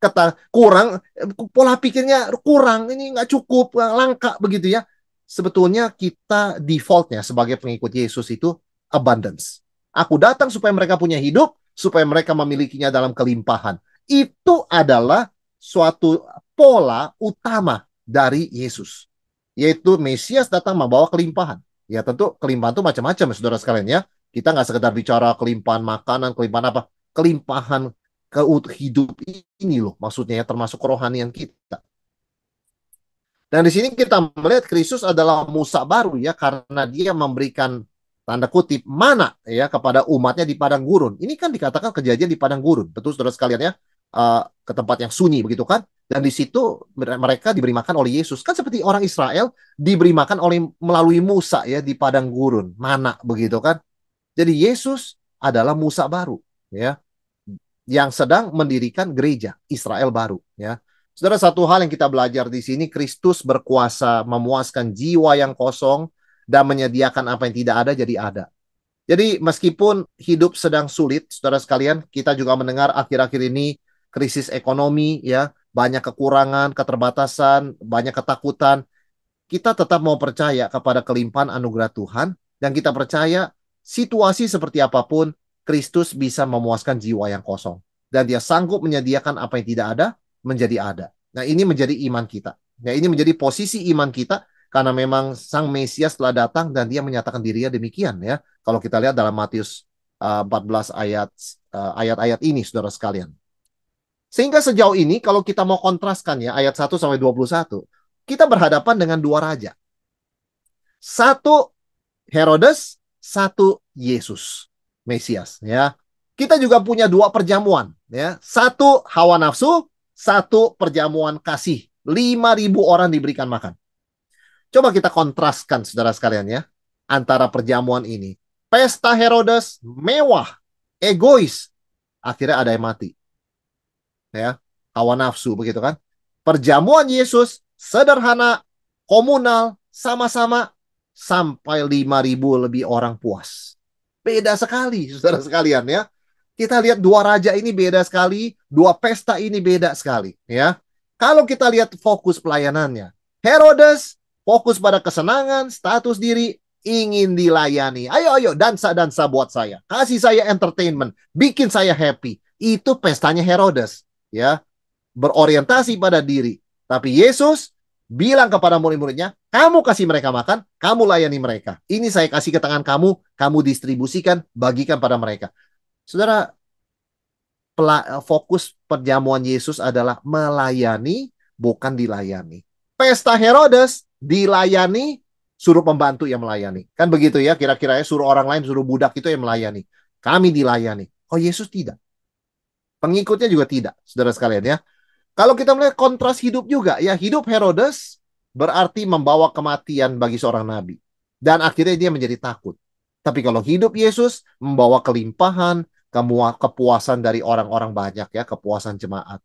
kata kurang, pola pikirnya kurang, ini nggak cukup, langka begitu ya. Sebetulnya kita defaultnya sebagai pengikut Yesus itu abundance. Aku datang supaya mereka punya hidup, supaya mereka memilikinya dalam kelimpahan. Itu adalah suatu pola utama dari Yesus. Yaitu Mesias datang membawa kelimpahan. Ya tentu kelimpahan itu macam-macam, saudara sekalian ya. Kita nggak sekedar bicara kelimpahan makanan, kelimpahan apa. Kelimpahan ke hidup ini loh maksudnya ya, termasuk kerohanian kita. Dan di sini kita melihat Kristus adalah Musa baru ya, karena dia memberikan tanda kutip mana ya kepada umatnya di padang gurun. Ini kan dikatakan kejadian di padang gurun, betul saudara sekalian ya. Ke tempat yang sunyi begitu kan. Dan di situ mereka diberi makan oleh Yesus. Kan seperti orang Israel diberi makan melalui Musa ya di padang gurun, mana begitu kan. Jadi Yesus adalah Musa baru ya, yang sedang mendirikan gereja Israel baru ya. Saudara, satu hal yang kita belajar di sini, Kristus berkuasa memuaskan jiwa yang kosong dan menyediakan apa yang tidak ada jadi ada. Jadi meskipun hidup sedang sulit, saudara sekalian, kita juga mendengar akhir-akhir ini krisis ekonomi ya, banyak kekurangan, keterbatasan, banyak ketakutan. Kita tetap mau percaya kepada kelimpahan anugerah Tuhan, dan kita percaya situasi seperti apapun, Kristus bisa memuaskan jiwa yang kosong. Dan dia sanggup menyediakan apa yang tidak ada, menjadi ada. Nah, ini menjadi iman kita. Nah, ini menjadi posisi iman kita, karena memang Sang Mesias telah datang dan dia menyatakan dirinya demikian ya. Kalau kita lihat dalam Matius 14 ayat-ayat ini, saudara sekalian. Sehingga sejauh ini, kalau kita mau kontraskan ya, ayat 1 sampai 21, kita berhadapan dengan dua raja. Satu Herodes, satu Yesus, Mesias ya. Kita juga punya dua perjamuan ya. Satu hawa nafsu, satu perjamuan kasih. 5.000 orang diberikan makan. Coba kita kontraskan saudara sekalian ya, antara perjamuan ini. Pesta Herodes mewah, egois, akhirnya ada yang mati. Ya, hawa nafsu begitu kan. Perjamuan Yesus sederhana, komunal, sama-sama, sampai 5.000 lebih orang puas. Beda sekali, saudara sekalian ya. Kita lihat dua raja ini beda sekali, dua pesta ini beda sekali ya. Kalau kita lihat fokus pelayanannya, Herodes fokus pada kesenangan, status diri, ingin dilayani. Ayo, dansa-dansa buat saya. Kasih saya entertainment, bikin saya happy. Itu pestanya Herodes ya. Berorientasi pada diri. Tapi Yesus bilang kepada murid-muridnya, kamu kasih mereka makan, kamu layani mereka. Ini saya kasih ke tangan kamu, kamu distribusikan, bagikan pada mereka. Saudara, fokus perjamuan Yesus adalah melayani, bukan dilayani. Pesta Herodes, dilayani, suruh pembantu yang melayani. Kan begitu ya, kira-kira ya, suruh orang lain, suruh budak itu yang melayani. Kami dilayani. Oh, Yesus tidak. Pengikutnya juga tidak, saudara sekalian ya. Kalau kita melihat kontras hidup juga, ya hidup Herodes berarti membawa kematian bagi seorang nabi. Dan akhirnya dia menjadi takut. Tapi kalau hidup Yesus membawa kelimpahan, kepuasan dari orang-orang banyak ya, kepuasan jemaat.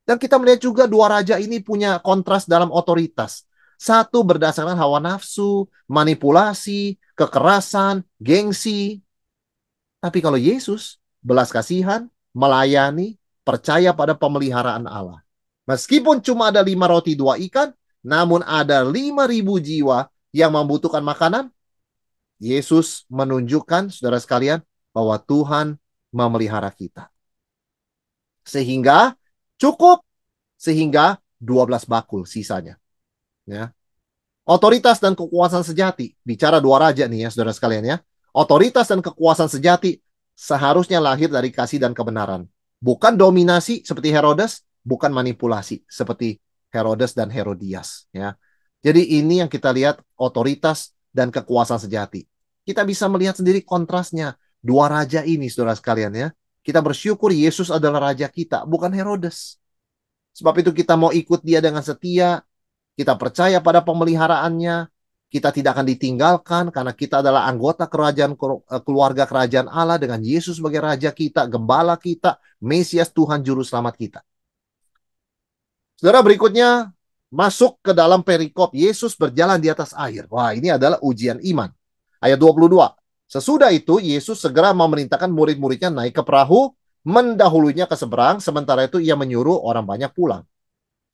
Dan kita melihat juga dua raja ini punya kontras dalam otoritas. Satu berdasarkan hawa nafsu, manipulasi, kekerasan, gengsi. Tapi kalau Yesus belas kasihan, melayani, percaya pada pemeliharaan Allah. Meskipun cuma ada 5 roti 2 ikan, namun ada 5.000 jiwa yang membutuhkan makanan, Yesus menunjukkan, saudara sekalian, bahwa Tuhan memelihara kita. Sehingga 12 bakul sisanya. Ya. Otoritas dan kekuasaan sejati, bicara dua raja nih ya, saudara sekalian ya. Otoritas dan kekuasaan sejati seharusnya lahir dari kasih dan kebenaran. Bukan dominasi seperti Herodes, bukan manipulasi seperti Herodes dan Herodias ya. Jadi ini yang kita lihat, otoritas dan kekuasaan sejati. Kita bisa melihat sendiri kontrasnya dua raja ini, saudara sekalian ya. Kita bersyukur Yesus adalah raja kita, bukan Herodes. Sebab itu kita mau ikut dia dengan setia, kita percaya pada pemeliharaannya, kita tidak akan ditinggalkan karena kita adalah anggota keluarga kerajaan Allah dengan Yesus sebagai raja kita, gembala kita, Mesias Tuhan juru selamat kita. Saudara, berikutnya masuk ke dalam perikop Yesus berjalan di atas air. Wah, ini adalah ujian iman. Ayat 22. Sesudah itu Yesus segera memerintahkan murid-muridnya naik ke perahu, mendahulunya ke seberang, sementara itu ia menyuruh orang banyak pulang.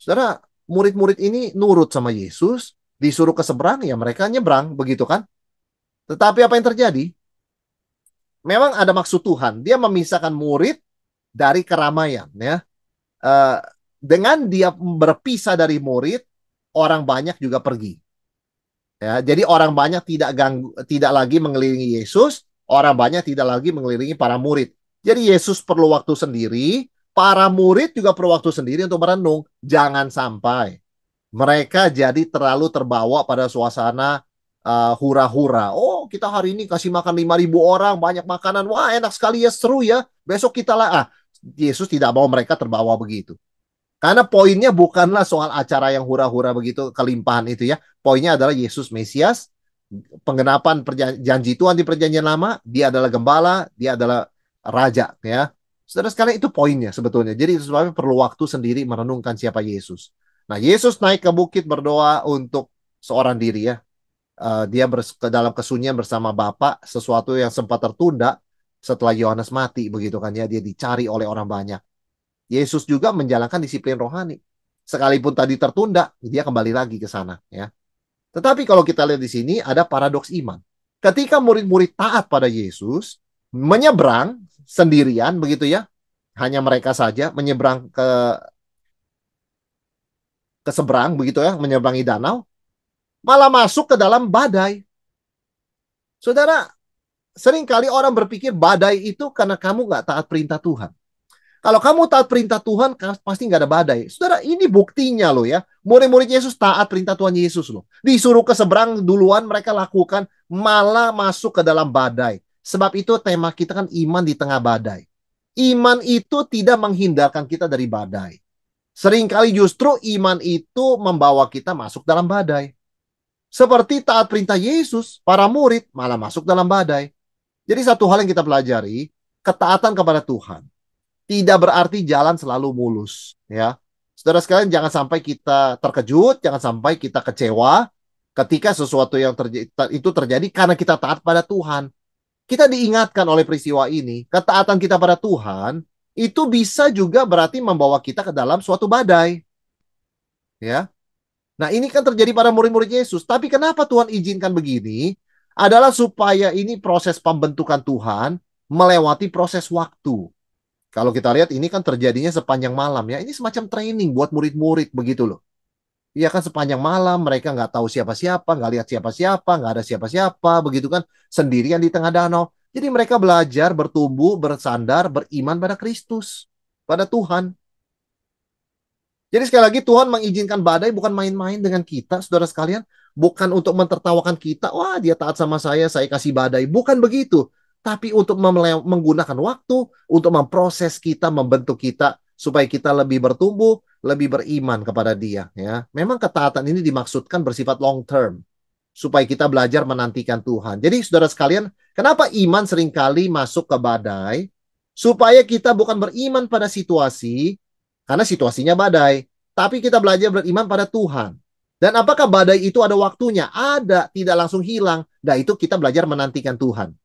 Saudara, murid-murid ini nurut sama Yesus, disuruh ke seberang, ya mereka nyebrang, begitu kan? Tetapi apa yang terjadi? Memang ada maksud Tuhan. Dia memisahkan murid dari keramaian, ya. Dengan dia berpisah dari murid, orang banyak juga pergi. Ya, jadi orang banyak tidak lagi mengelilingi Yesus, orang banyak tidak lagi mengelilingi para murid. Jadi Yesus perlu waktu sendiri, para murid juga perlu waktu sendiri untuk merenung. Jangan sampai mereka jadi terlalu terbawa pada suasana hura-hura. Oh, kita hari ini kasih makan 5.000 orang, banyak makanan. Wah, enak sekali ya, seru ya. Besok kita lah. Yesus tidak mau mereka terbawa begitu. Karena poinnya bukanlah soal acara yang hura-hura begitu, kelimpahan itu ya. Poinnya adalah Yesus Mesias, penggenapan janji Tuhan di perjanjian lama, dia adalah gembala, dia adalah raja ya. Saudara sekalian, itu poinnya sebetulnya. Jadi itu sebabnya perlu waktu sendiri merenungkan siapa Yesus. Nah, Yesus naik ke bukit berdoa untuk seorang diri ya. Dia dalam kesunyian bersama Bapa, sesuatu yang sempat tertunda setelah Yohanes mati begitu kan ya, dia dicari oleh orang banyak. Yesus juga menjalankan disiplin rohani. Sekalipun tadi tertunda, dia kembali lagi ke sana ya. Tetapi kalau kita lihat di sini ada paradoks iman. Ketika murid-murid taat pada Yesus, menyeberang sendirian begitu ya, hanya mereka saja menyeberang ke seberang begitu ya, menyeberangi danau, malah masuk ke dalam badai. Saudara, seringkali orang berpikir badai itu karena kamu nggak taat perintah Tuhan. Kalau kamu taat perintah Tuhan, pasti nggak ada badai. Saudara, ini buktinya loh ya. Murid-murid Yesus taat perintah Tuhan Yesus loh. Disuruh ke seberang duluan, mereka lakukan, malah masuk ke dalam badai. Sebab itu tema kita kan iman di tengah badai. Iman itu tidak menghindarkan kita dari badai. Seringkali justru iman itu membawa kita masuk dalam badai. Seperti taat perintah Yesus, para murid malah masuk dalam badai. Jadi satu hal yang kita pelajari, ketaatan kepada Tuhan tidak berarti jalan selalu mulus ya. Saudara sekalian, jangan sampai kita terkejut, jangan sampai kita kecewa ketika sesuatu yang itu terjadi karena kita taat pada Tuhan. Kita diingatkan oleh peristiwa ini, ketaatan kita pada Tuhan itu bisa juga berarti membawa kita ke dalam suatu badai. Ya. Nah, ini kan terjadi pada murid-murid Yesus. Tapi kenapa Tuhan izinkan begini? Adalah supaya ini proses pembentukan Tuhan melewati proses waktu. Kalau kita lihat ini kan terjadinya sepanjang malam ya. Ini semacam training buat murid-murid begitu loh. Iya kan, sepanjang malam mereka nggak tahu siapa-siapa, nggak lihat siapa-siapa, nggak ada siapa-siapa, begitu kan, sendirian di tengah danau. Jadi mereka belajar bertumbuh, bersandar, beriman pada Kristus, pada Tuhan. Jadi sekali lagi Tuhan mengizinkan badai bukan main-main dengan kita, saudara sekalian. Bukan untuk mentertawakan kita, wah dia taat sama saya kasih badai. Bukan begitu. Tapi untuk menggunakan waktu, untuk memproses kita, membentuk kita, supaya kita lebih bertumbuh, lebih beriman kepada dia. Ya, memang ketaatan ini dimaksudkan bersifat long term. Supaya kita belajar menantikan Tuhan. Jadi saudara sekalian, kenapa iman seringkali masuk ke badai? Supaya kita bukan beriman pada situasi, karena situasinya badai. Tapi kita belajar beriman pada Tuhan. Dan apakah badai itu ada waktunya? Ada, tidak langsung hilang. Nah, itu kita belajar menantikan Tuhan.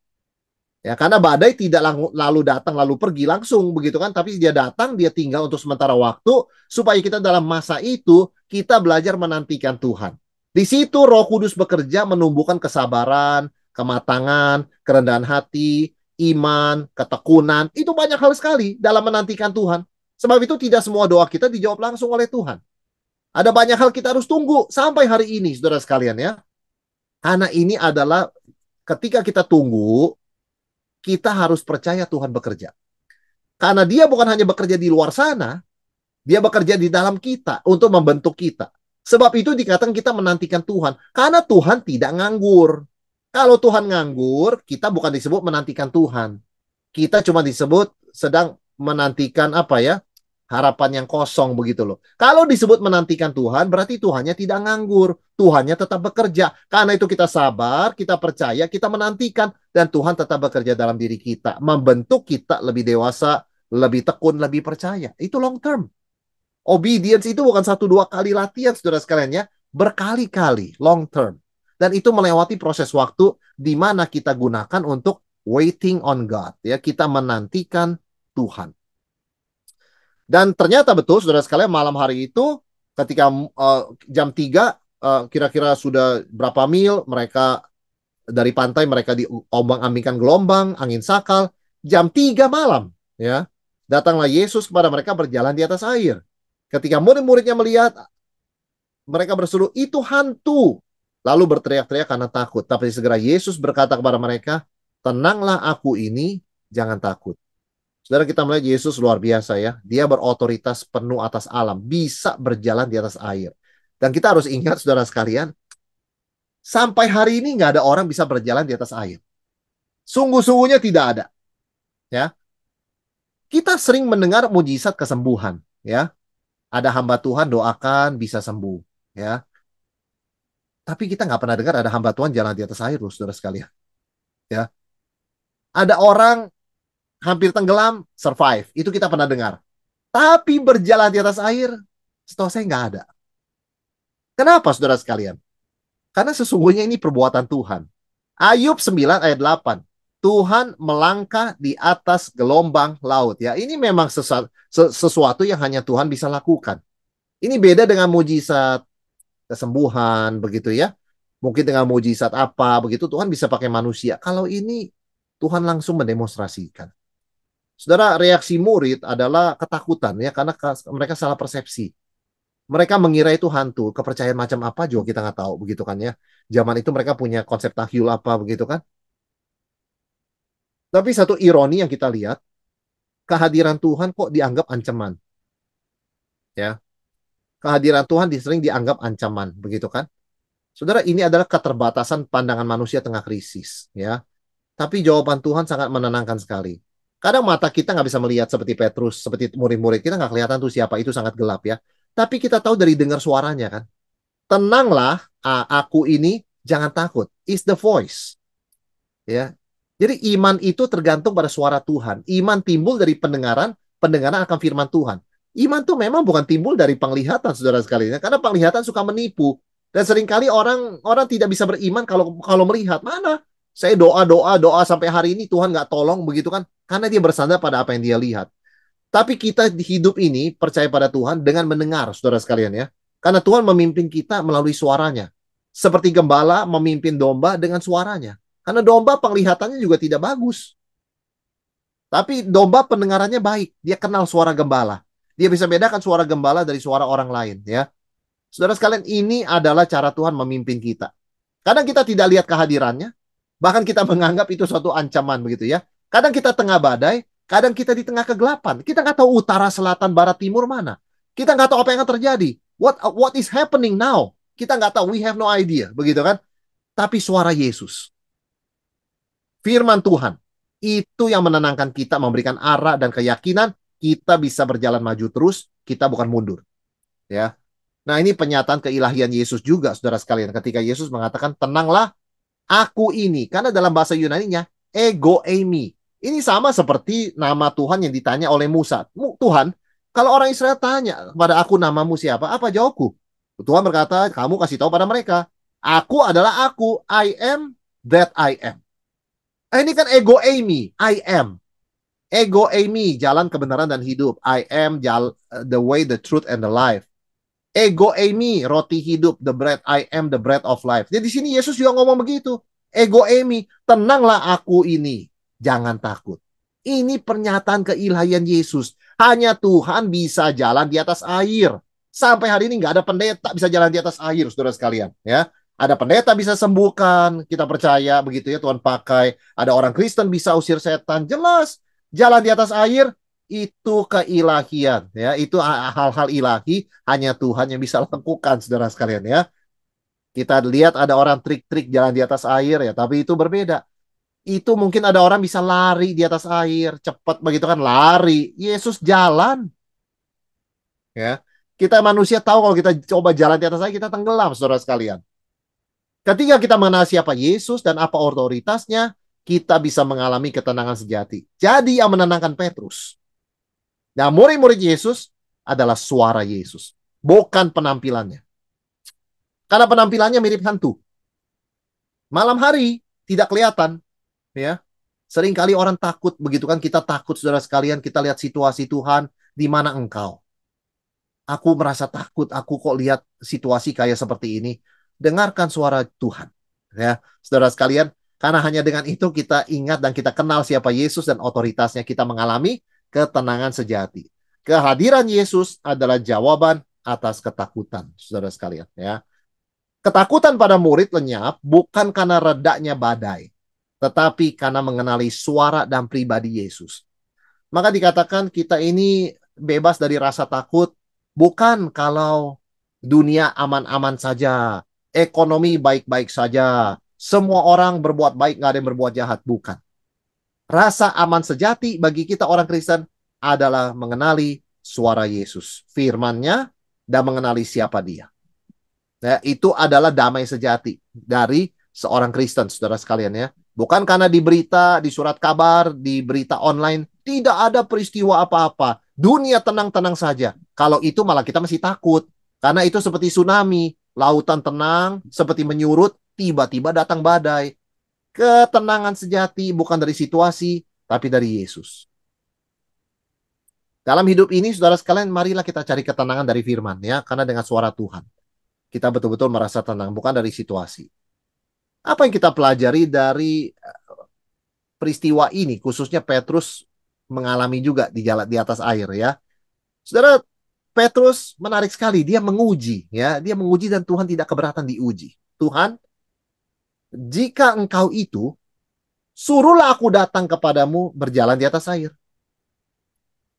Ya, karena badai tidak lalu datang lalu pergi langsung begitu kan, tapi dia datang, dia tinggal untuk sementara waktu supaya kita dalam masa itu kita belajar menantikan Tuhan. Di situ Roh Kudus bekerja menumbuhkan kesabaran, kematangan, kerendahan hati, iman, ketekunan. Itu banyak hal sekali dalam menantikan Tuhan. Sebab itu tidak semua doa kita dijawab langsung oleh Tuhan. Ada banyak hal kita harus tunggu sampai hari ini, saudara sekalian ya. Karena ini adalah ketika kita tunggu, kita harus percaya Tuhan bekerja. Karena dia bukan hanya bekerja di luar sana, dia bekerja di dalam kita untuk membentuk kita. Sebab itu dikatakan kita menantikan Tuhan. Karena Tuhan tidak nganggur. Kalau Tuhan nganggur, kita bukan disebut menantikan Tuhan. Kita cuma disebut sedang menantikan apa ya? Harapan yang kosong begitu loh. Kalau disebut menantikan Tuhan, berarti Tuhannya tidak nganggur. Tuhannya tetap bekerja. Karena itu kita sabar, kita percaya, kita menantikan. Dan Tuhan tetap bekerja dalam diri kita. Membentuk kita lebih dewasa, lebih tekun, lebih percaya. Itu long term. Obedience itu bukan 1-2 kali latihan, saudara sekalian ya. Berkali-kali, long term. Dan itu melewati proses waktu di mana kita gunakan untuk waiting on God. Ya, kita menantikan Tuhan. Dan ternyata betul, saudara sekalian, malam hari itu ketika jam 3, kira-kira sudah berapa mil, mereka dari pantai, mereka diombang-ambingkan gelombang, angin sakal. Jam 3 malam, ya, datanglah Yesus kepada mereka berjalan di atas air. Ketika murid-muridnya melihat, Mereka berseru, itu hantu. Lalu berteriak-teriak karena takut. Tapi segera Yesus berkata kepada mereka, tenanglah, aku ini, jangan takut. Saudara, kita melihat Yesus luar biasa ya. Dia berotoritas penuh atas alam. Bisa berjalan di atas air. Dan kita harus ingat, saudara sekalian, sampai hari ini nggak ada orang bisa berjalan di atas air. Sungguh-sungguhnya tidak ada. Ya, kita sering mendengar mujizat kesembuhan. Ya, ada hamba Tuhan doakan bisa sembuh. Ya, tapi kita nggak pernah dengar ada hamba Tuhan jalan di atas air, loh, saudara sekalian. Ya, ada orang hampir tenggelam, survive. Itu kita pernah dengar. Tapi berjalan di atas air, setahu saya nggak ada. Kenapa, saudara sekalian? Karena sesungguhnya ini perbuatan Tuhan. Ayub 9 ayat 8. Tuhan melangkah di atas gelombang laut. Ya, ini memang sesuatu yang hanya Tuhan bisa lakukan. Ini beda dengan mujizat kesembuhan, begitu ya. Mungkin dengan mujizat apa, begitu Tuhan bisa pakai manusia. Kalau ini Tuhan langsung mendemonstrasikan. Saudara, reaksi murid adalah ketakutan ya, karena mereka salah persepsi. Mereka mengira itu hantu, kepercayaan macam apa juga kita nggak tahu, begitu kan ya. Zaman itu mereka punya konsep tahyul apa, begitu kan. Tapi satu ironi yang kita lihat, kehadiran Tuhan kok dianggap ancaman, ya. Kehadiran Tuhan sering dianggap ancaman, begitu kan. Saudara, ini adalah keterbatasan pandangan manusia tengah krisis, ya. Tapi jawaban Tuhan sangat menenangkan sekali. Kadang mata kita nggak bisa melihat seperti Petrus, seperti murid-murid kita nggak kelihatan tuh siapa, itu sangat gelap ya. Tapi kita tahu dari dengar suaranya kan. Tenanglah, aku ini, jangan takut. Is the voice. Ya. Jadi iman itu tergantung pada suara Tuhan. Iman timbul dari pendengaran, pendengaran akan firman Tuhan. Iman tuh memang bukan timbul dari penglihatan, saudara sekalian. Karena penglihatan suka menipu. Dan seringkali orang tidak bisa beriman kalau melihat. Mana? Saya doa sampai hari ini Tuhan nggak tolong, begitu kan? Karena dia bersandar pada apa yang dia lihat. Tapi kita di hidup ini percaya pada Tuhan dengan mendengar, saudara sekalian ya. Karena Tuhan memimpin kita melalui suaranya. Seperti gembala memimpin domba dengan suaranya. Karena domba penglihatannya juga tidak bagus. Tapi domba pendengarannya baik. Dia kenal suara gembala. Dia bisa bedakan suara gembala dari suara orang lain. Ya, saudara sekalian, ini adalah cara Tuhan memimpin kita. Kadang kita tidak lihat kehadirannya. Bahkan kita menganggap itu suatu ancaman begitu ya. Kadang kita tengah badai. Kadang kita di tengah kegelapan. Kita nggak tahu utara, selatan, barat, timur mana. Kita nggak tahu apa yang akan terjadi. What is happening now? Kita nggak tahu. We have no idea. Begitu kan? Tapi suara Yesus, firman Tuhan, itu yang menenangkan kita, memberikan arah dan keyakinan kita bisa berjalan maju terus, kita bukan mundur. Ya. Nah, ini penyataan keilahian Yesus juga, saudara sekalian. Ketika Yesus mengatakan, tenanglah, aku ini. Karena dalam bahasa Yunaninya, ego eimi. Ini sama seperti nama Tuhan yang ditanya oleh Musa. Tuhan, kalau orang Israel tanya kepada aku, namamu siapa? Apa jawabku? Tuhan berkata, kamu kasih tahu pada mereka. Aku adalah aku. I am that I am. Ini kan ego eimi, I am. Ego eimi, jalan kebenaran dan hidup. I am the way, the truth, and the life. Ego eimi, roti hidup, the bread. I am the bread of life. Jadi di sini Yesus juga ngomong begitu. Ego eimi, tenanglah aku ini. Jangan takut. Ini pernyataan keilahian Yesus. Hanya Tuhan bisa jalan di atas air. Sampai hari ini nggak ada pendeta bisa jalan di atas air, saudara sekalian. Ya, ada pendeta bisa sembuhkan, kita percaya begitu ya, Tuhan pakai. Ada orang Kristen bisa usir setan, jelas. Jalan di atas air itu keilahian, ya. Itu hal-hal ilahi hanya Tuhan yang bisa lakukan, saudara sekalian ya. Kita lihat ada orang trik-trik jalan di atas air ya, tapi itu berbeda. Itu mungkin ada orang bisa lari di atas air, cepat begitu kan, lari. Yesus jalan. Ya. Kita manusia tahu kalau kita coba jalan di atas air kita tenggelam, saudara sekalian. Ketika kita mengenal siapa Yesus dan apa otoritasnya, kita bisa mengalami ketenangan sejati. Jadi yang menenangkan Petrus. Nah, murid-murid Yesus adalah suara Yesus, bukan penampilannya. Karena penampilannya mirip hantu. Malam hari tidak kelihatan, ya. Seringkali orang takut, begitu kan, kita takut, saudara sekalian, kita lihat situasi Tuhan, di mana engkau? Aku merasa takut, aku kok lihat situasi kayak seperti ini. Dengarkan suara Tuhan. Ya, saudara sekalian, karena hanya dengan itu kita ingat dan kita kenal siapa Yesus dan otoritasnya, kita mengalami ketenangan sejati. Kehadiran Yesus adalah jawaban atas ketakutan, saudara sekalian. Ya, ketakutan pada murid lenyap bukan karena redanya badai, tetapi karena mengenali suara dan pribadi Yesus. Maka dikatakan kita ini bebas dari rasa takut, bukan kalau dunia aman-aman saja, ekonomi baik-baik saja, semua orang berbuat baik, nggak ada yang berbuat jahat. Bukan. Rasa aman sejati bagi kita orang Kristen adalah mengenali suara Yesus, firman-Nya, dan mengenali siapa Dia. Ya, itu adalah damai sejati dari seorang Kristen, saudara sekalian ya. Bukan karena di berita, di surat kabar, di berita online, tidak ada peristiwa apa-apa. Dunia tenang-tenang saja. Kalau itu malah kita masih takut. Karena itu seperti tsunami. Lautan tenang, seperti menyurut, tiba-tiba datang badai. Ketenangan sejati bukan dari situasi, tapi dari Yesus. Dalam hidup ini, saudara sekalian, marilah kita cari ketenangan dari firman ya. Karena dengan suara Tuhan, kita betul-betul merasa tenang, bukan dari situasi. Apa yang kita pelajari dari peristiwa ini, khususnya Petrus mengalami juga di jalan di atas air ya. Saudara, Petrus menarik sekali, dia menguji ya, dia menguji dan Tuhan tidak keberatan diuji. Tuhan, jika engkau itu, suruhlah aku datang kepadamu berjalan di atas air.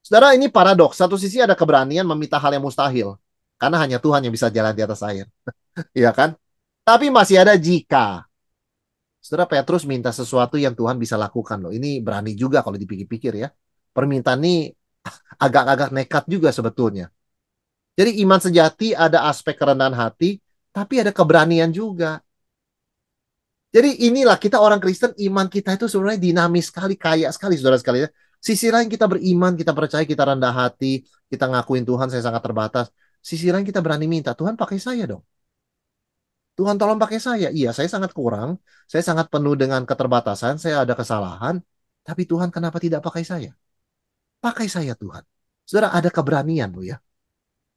Saudara, ini paradoks. Satu sisi ada keberanian meminta hal yang mustahil, karena hanya Tuhan yang bisa jalan di atas air. Iya kan? Tapi masih ada jika. Saudara, Petrus minta sesuatu yang Tuhan bisa lakukan loh. Ini berani juga kalau dipikir-pikir ya. Permintaan ini agak-agak nekat juga sebetulnya. Jadi iman sejati ada aspek kerendahan hati, tapi ada keberanian juga. Jadi inilah kita orang Kristen, iman kita itu sebenarnya dinamis sekali, kaya sekali saudara sekalian. Sisi lain kita beriman, kita percaya, kita rendah hati, kita ngakuin Tuhan saya sangat terbatas. Sisi lain kita berani minta, Tuhan pakai saya dong. Tuhan tolong pakai saya. Iya, saya sangat kurang. Saya sangat penuh dengan keterbatasan. Saya ada kesalahan. Tapi Tuhan kenapa tidak pakai saya? Pakai saya Tuhan. Saudara, ada keberanian loh ya.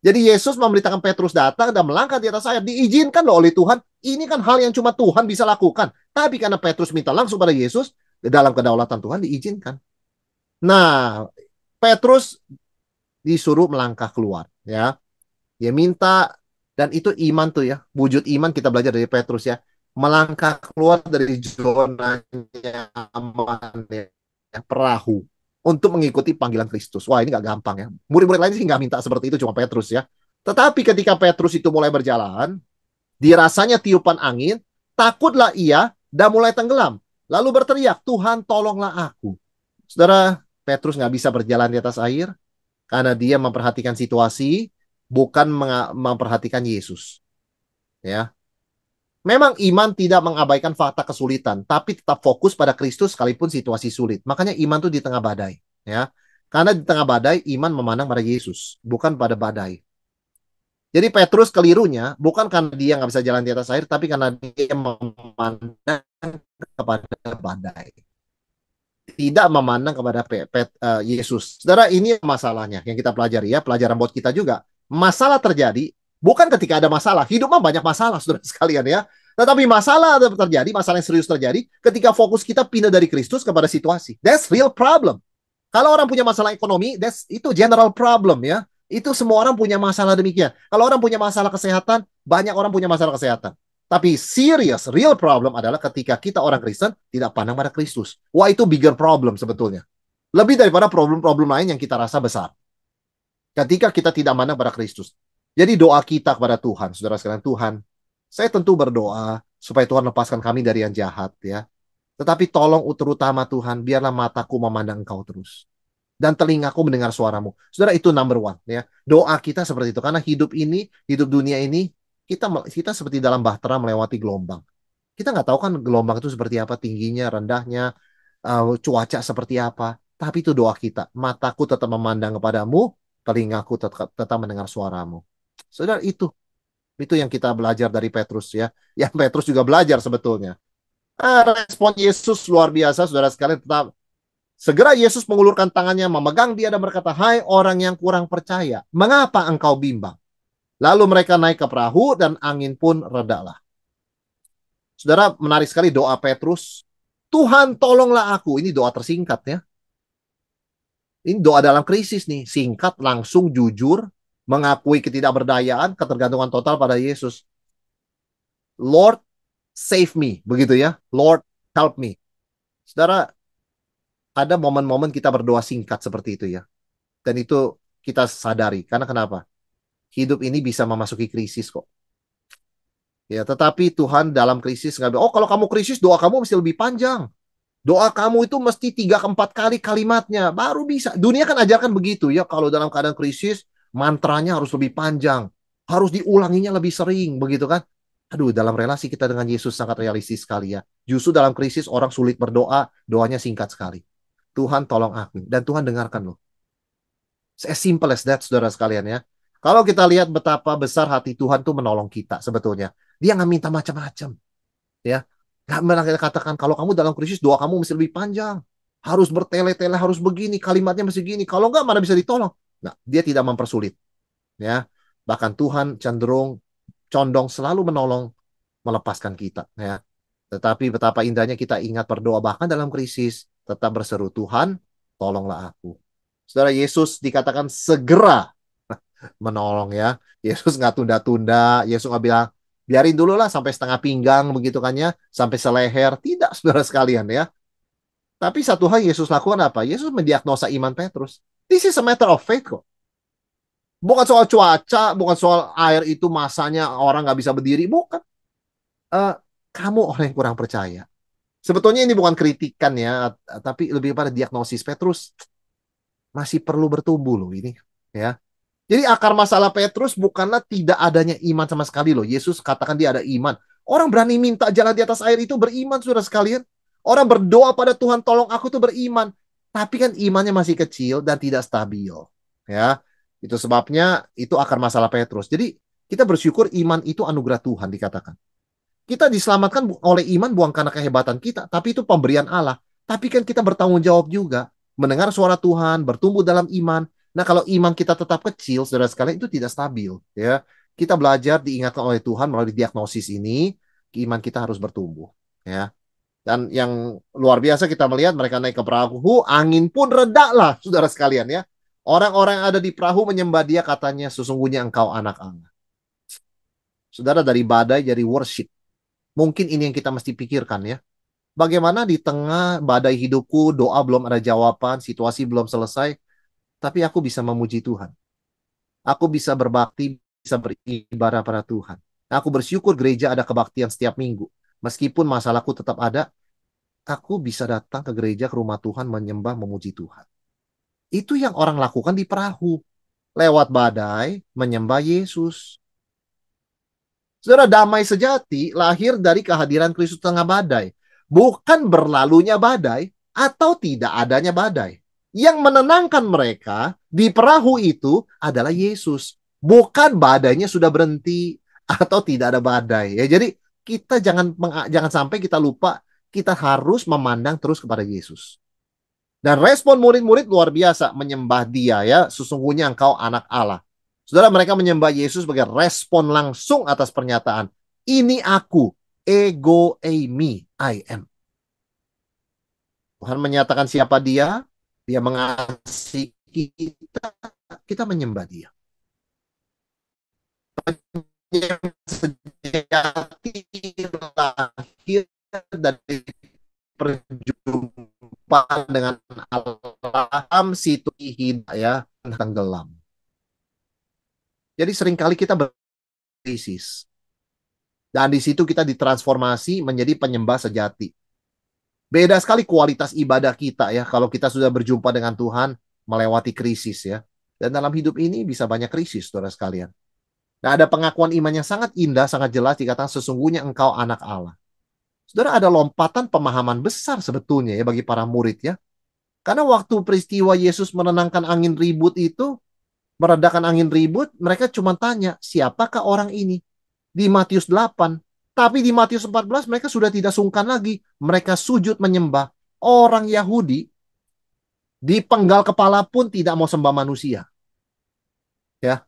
Jadi Yesus memberitakan Petrus datang dan melangkah di atas air. Diizinkan loh oleh Tuhan. Ini kan hal yang cuma Tuhan bisa lakukan. Tapi karena Petrus minta langsung pada Yesus, dalam kedaulatan Tuhan diizinkan. Nah, Petrus disuruh melangkah keluar. Ya, dia minta. Dan itu iman tuh ya. Wujud iman kita belajar dari Petrus ya. Melangkah keluar dari zona nyaman ya, perahu. Untuk mengikuti panggilan Kristus. Wah, ini gak gampang ya. Murid-murid lain sih gak minta seperti itu, cuma Petrus ya. Tetapi ketika Petrus itu mulai berjalan, dirasanya tiupan angin, takutlah ia dan mulai tenggelam. Lalu berteriak, Tuhan tolonglah aku. Saudara, Petrus gak bisa berjalan di atas air karena dia memperhatikan situasi, bukan memperhatikan Yesus. Ya. Memang iman tidak mengabaikan fakta kesulitan, tapi tetap fokus pada Kristus sekalipun situasi sulit. Makanya iman itu di tengah badai. Ya. Karena di tengah badai, iman memandang pada Yesus, bukan pada badai. Jadi Petrus kelirunya, bukan karena dia nggak bisa jalan di atas air, tapi karena dia memandang kepada badai. Tidak memandang kepada Yesus. Saudara, ini masalahnya yang kita pelajari ya, pelajaran buat kita juga. Masalah terjadi bukan ketika ada masalah. Hidup mah banyak masalah, saudara sekalian ya. Tetapi masalah terjadi, masalah yang serius terjadi ketika fokus kita pindah dari Kristus kepada situasi. That's real problem. Kalau orang punya masalah ekonomi, itu general problem ya. Itu semua orang punya masalah demikian. Kalau orang punya masalah kesehatan, banyak orang punya masalah kesehatan. Tapi serious, real problem adalah ketika kita orang Kristen tidak pandang pada Kristus. Wah, itu bigger problem sebetulnya. Lebih daripada problem-problem lain yang kita rasa besar. Ketika kita tidak pandang pada Kristus. Jadi doa kita kepada Tuhan, saudara sekalian, Tuhan, saya tentu berdoa supaya Tuhan lepaskan kami dari yang jahat ya. Tetapi tolong terutama Tuhan, biarlah mataku memandang Engkau terus. Dan telingaku mendengar suaramu. Saudara, itu number one ya. Doa kita seperti itu. Karena hidup ini, hidup dunia ini, kita seperti dalam bahtera melewati gelombang. Kita nggak tahu kan gelombang itu seperti apa, tingginya, rendahnya, cuaca seperti apa. Tapi itu doa kita. Mataku tetap memandang kepadamu, telingaku tetap mendengar suaramu. Saudara, itu yang kita belajar dari Petrus ya. Yang Petrus juga belajar sebetulnya. Respon Yesus luar biasa, saudara sekalian. Tetap segera Yesus mengulurkan tangannya, memegang dia dan berkata, hai orang yang kurang percaya, mengapa engkau bimbang? Lalu mereka naik ke perahu dan angin pun redalah. Saudara, menarik sekali doa Petrus. Tuhan tolonglah aku. Ini doa tersingkat ya. Ini doa dalam krisis nih. Singkat, langsung, jujur. mengakui ketidakberdayaan, ketergantungan total pada Yesus. Lord, save me, begitu ya. Lord, help me. Saudara, ada momen-momen kita berdoa singkat seperti itu ya. Dan itu kita sadari. Karena kenapa? Hidup ini bisa memasuki krisis kok. Ya, tetapi Tuhan dalam krisis nggak bilang, oh kalau kamu krisis doa kamu mesti lebih panjang. Doa kamu itu mesti 3 ke 4 kali kalimatnya, baru bisa. Dunia kan ajarkan begitu ya, kalau dalam keadaan krisis, mantranya harus lebih panjang. Harus diulanginya lebih sering, begitu kan? Aduh, dalam relasi kita dengan Yesus sangat realistis sekali ya. Justru dalam krisis orang sulit berdoa, doanya singkat sekali. Tuhan tolong aku, dan Tuhan dengarkan loh. As simple as that, saudara sekalian ya. Kalau kita lihat betapa besar hati Tuhan tuh menolong kita sebetulnya. Dia nggak minta macam-macam. Ya, nggak pernah kita katakan kalau kamu dalam krisis doa kamu mesti lebih panjang, harus bertele-tele, harus begini, kalimatnya mesti gini. Kalau nggak mana bisa ditolong. Nah, dia tidak mempersulit. Ya, bahkan Tuhan cenderung condong selalu menolong, melepaskan kita. Ya, tetapi betapa indahnya kita ingat berdoa bahkan dalam krisis, tetap berseru Tuhan, tolonglah aku. Saudara, Yesus dikatakan segera menolong ya. Yesus nggak tunda-tunda. Yesus nggak bilang, biarin dulu lah sampai setengah pinggang begitu kan ya. Sampai seleher. Tidak, saudara sekalian ya. Tapi satu hal Yesus lakukan apa? Yesus mendiagnosa iman Petrus. This is a matter of faith kok. Bukan soal cuaca, bukan soal air itu masanya orang nggak bisa berdiri. Bukan. Eh, kamu orang yang kurang percaya. Sebetulnya ini bukan kritikan ya. Tapi lebih pada diagnosis Petrus. Masih perlu bertumbuh loh ini. Ya. Jadi akar masalah Petrus bukanlah tidak adanya iman sama sekali loh. Yesus katakan dia ada iman. Orang berani minta jalan di atas air itu beriman, saudara sekalian. Orang berdoa pada Tuhan, tolong aku tuh beriman. Tapi kan imannya masih kecil dan tidak stabil. Ya, itu sebabnya itu akar masalah Petrus. Jadi kita bersyukur iman itu anugerah Tuhan dikatakan. Kita diselamatkan oleh iman bukan karena kehebatan kita, tapi itu pemberian Allah. Tapi kan kita bertanggung jawab juga. Mendengar suara Tuhan, bertumbuh dalam iman. Nah, kalau iman kita tetap kecil, saudara sekalian, itu tidak stabil. Ya, kita belajar diingatkan oleh Tuhan melalui diagnosis ini, iman kita harus bertumbuh. Ya, dan yang luar biasa kita melihat mereka naik ke perahu, angin pun reda lah, saudara sekalian ya. Orang-orang yang ada di perahu menyembah dia, katanya sesungguhnya engkau anak Allah. Saudara, dari badai jadi worship. Mungkin ini yang kita mesti pikirkan ya. Bagaimana di tengah badai hidupku, doa belum ada jawaban, situasi belum selesai, tapi aku bisa memuji Tuhan. Aku bisa berbakti, bisa beribadah pada Tuhan. Aku bersyukur gereja ada kebaktian setiap minggu. Meskipun masalahku tetap ada, aku bisa datang ke gereja, ke rumah Tuhan, menyembah, memuji Tuhan. Itu yang orang lakukan di perahu. Lewat badai, menyembah Yesus. Saudara, damai sejati lahir dari kehadiran Kristus tengah badai. Bukan berlalunya badai atau tidak adanya badai. Yang menenangkan mereka di perahu itu adalah Yesus. Bukan badainya sudah berhenti atau tidak ada badai. Ya, jadi kita jangan sampai kita lupa kita harus memandang terus kepada Yesus. Dan respon murid-murid luar biasa menyembah dia ya. Sesungguhnya engkau anak Allah. Saudara, mereka menyembah Yesus sebagai respon langsung atas pernyataan. Ini aku, ego eimi, I am. Tuhan menyatakan siapa dia, dia mengasihi kita, kita menyembah dia. Yang sejati lahir dari perjumpaan dengan alam situ hidup ya, tenggelam. Jadi seringkali kita berkrisis. Dan di situ kita ditransformasi menjadi penyembah sejati. Beda sekali kualitas ibadah kita ya kalau kita sudah berjumpa dengan Tuhan melewati krisis ya. Dan dalam hidup ini bisa banyak krisis, saudara sekalian. Nah, ada pengakuan iman yang sangat indah, sangat jelas dikatakan sesungguhnya engkau anak Allah. Saudara, ada lompatan pemahaman besar sebetulnya ya bagi para murid ya. Karena waktu peristiwa Yesus menenangkan angin ribut itu, meredakan angin ribut, mereka cuma tanya, siapakah orang ini? Di Matius 8. Tapi di Matius 14 mereka sudah tidak sungkan lagi. Mereka sujud menyembah. Orang Yahudi dipenggal kepala pun tidak mau sembah manusia. Ya.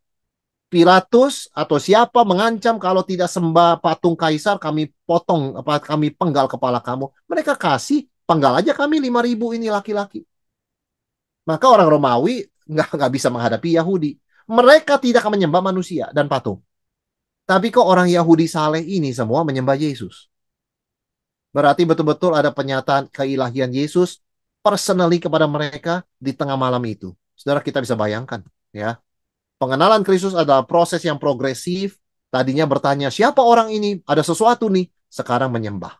Pilatus atau siapa mengancam kalau tidak sembah patung kaisar kami potong, kami penggal kepala kamu. Mereka kasih, penggal aja kami 5.000 ini laki-laki. Maka orang Romawi nggak bisa menghadapi Yahudi. Mereka tidak akan menyembah manusia dan patung. Tapi kok orang Yahudi saleh ini semua menyembah Yesus. Berarti betul-betul ada penyataan keilahian Yesus personally kepada mereka di tengah malam itu. Saudara, kita bisa bayangkan, ya. Pengenalan Kristus adalah proses yang progresif. Tadinya bertanya, siapa orang ini? Ada sesuatu nih. Sekarang menyembah.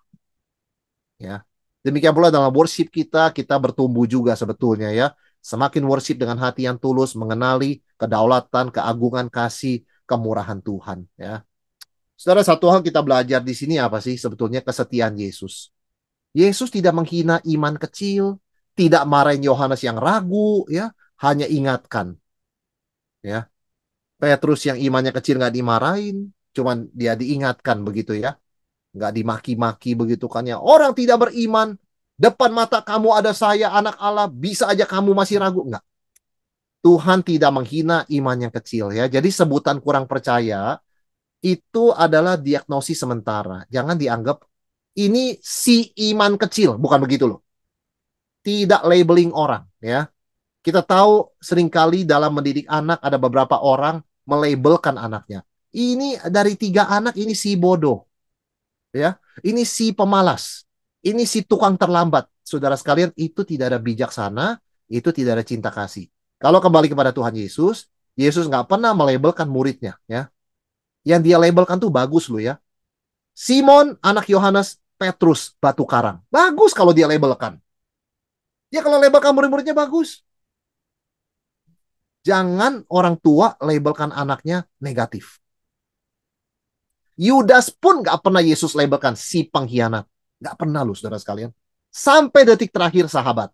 Ya. Demikian pula dalam worship kita bertumbuh juga sebetulnya, ya. Semakin worship dengan hati yang tulus, mengenali kedaulatan, keagungan, kasih, kemurahan Tuhan, ya. Saudara, satu hal kita belajar di sini apa sih? Sebetulnya kesetiaan Yesus. Yesus tidak menghina iman kecil, tidak marahin Yohanes yang ragu, ya, hanya ingatkan, ya. Petrus yang imannya kecil nggak dimarahin, cuman dia diingatkan begitu, ya, nggak dimaki-maki begitu kan, ya. Orang tidak beriman, depan mata kamu ada saya, anak Allah, bisa aja kamu masih ragu, nggak. Tuhan tidak menghina iman yang kecil, ya. Jadi sebutan kurang percaya itu adalah diagnosis sementara. Jangan dianggap ini si iman kecil, bukan begitu loh. Tidak labeling orang, ya. Kita tahu seringkali dalam mendidik anak ada beberapa orang melabelkan anaknya. Ini dari 3 anak, ini si bodoh, ya. Ini si pemalas. Ini si tukang terlambat. Saudara sekalian, itu tidak ada bijaksana, itu tidak ada cinta kasih. Kalau kembali kepada Tuhan Yesus, Yesus nggak pernah melabelkan muridnya, ya. Yang dia labelkan tuh bagus loh, ya. Simon, anak Yohanes, Petrus, batu karang. Bagus kalau dia labelkan. Ya kalau labelkan murid-muridnya bagus. Jangan orang tua labelkan anaknya negatif. Yudas pun gak pernah Yesus labelkan si pengkhianat. Gak pernah loh saudara sekalian. Sampai detik terakhir sahabat.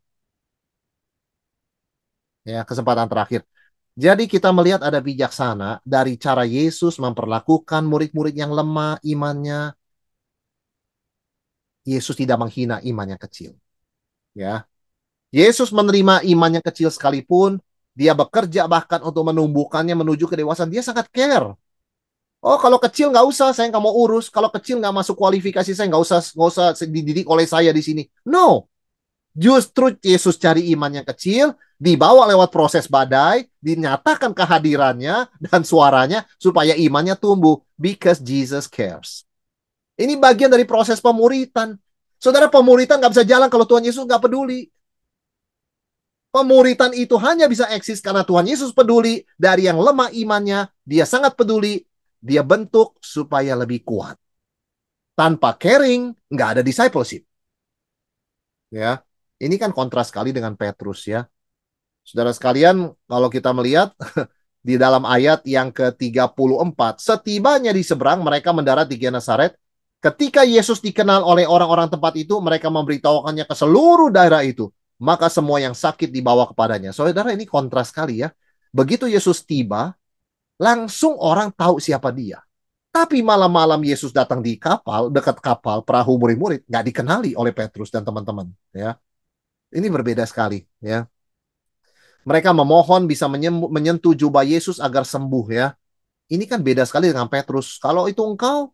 Ya, kesempatan terakhir. Jadi kita melihat ada bijaksana dari cara Yesus memperlakukan murid-murid yang lemah imannya. Yesus tidak menghina iman yang kecil. Ya. Yesus menerima iman yang kecil sekalipun, dia bekerja bahkan untuk menumbuhkannya menuju kedewasaan. Dia sangat care. Oh, kalau kecil nggak usah, saya nggak mau urus. Kalau kecil nggak masuk kualifikasi, saya nggak usah dididik oleh saya di sini. No, justru Yesus cari iman yang kecil, dibawa lewat proses badai, dinyatakan kehadirannya dan suaranya supaya imannya tumbuh. Because Jesus cares. Ini bagian dari proses pemuritan. Saudara, pemuritan nggak bisa jalan kalau Tuhan Yesus nggak peduli. Pemuritan itu hanya bisa eksis karena Tuhan Yesus peduli. Dari yang lemah imannya, dia sangat peduli. Dia bentuk supaya lebih kuat. Tanpa caring, nggak ada discipleship. Ya, ini kan kontras sekali dengan Petrus, ya. Saudara sekalian, kalau kita melihat di dalam ayat yang ke-34, setibanya di seberang, mereka mendarat di Genesaret. Ketika Yesus dikenal oleh orang-orang tempat itu, mereka memberitahukannya ke seluruh daerah itu. Maka semua yang sakit dibawa kepadanya. Saudara, ini kontras sekali, ya. Begitu Yesus tiba, langsung orang tahu siapa dia. Tapi malam-malam Yesus datang di kapal, dekat kapal, perahu murid-murid, nggak dikenali oleh Petrus dan teman-teman. Ya, ini berbeda sekali. Ya, mereka memohon bisa menyentuh jubah Yesus agar sembuh. Ya, ini kan beda sekali dengan Petrus. Kalau itu engkau,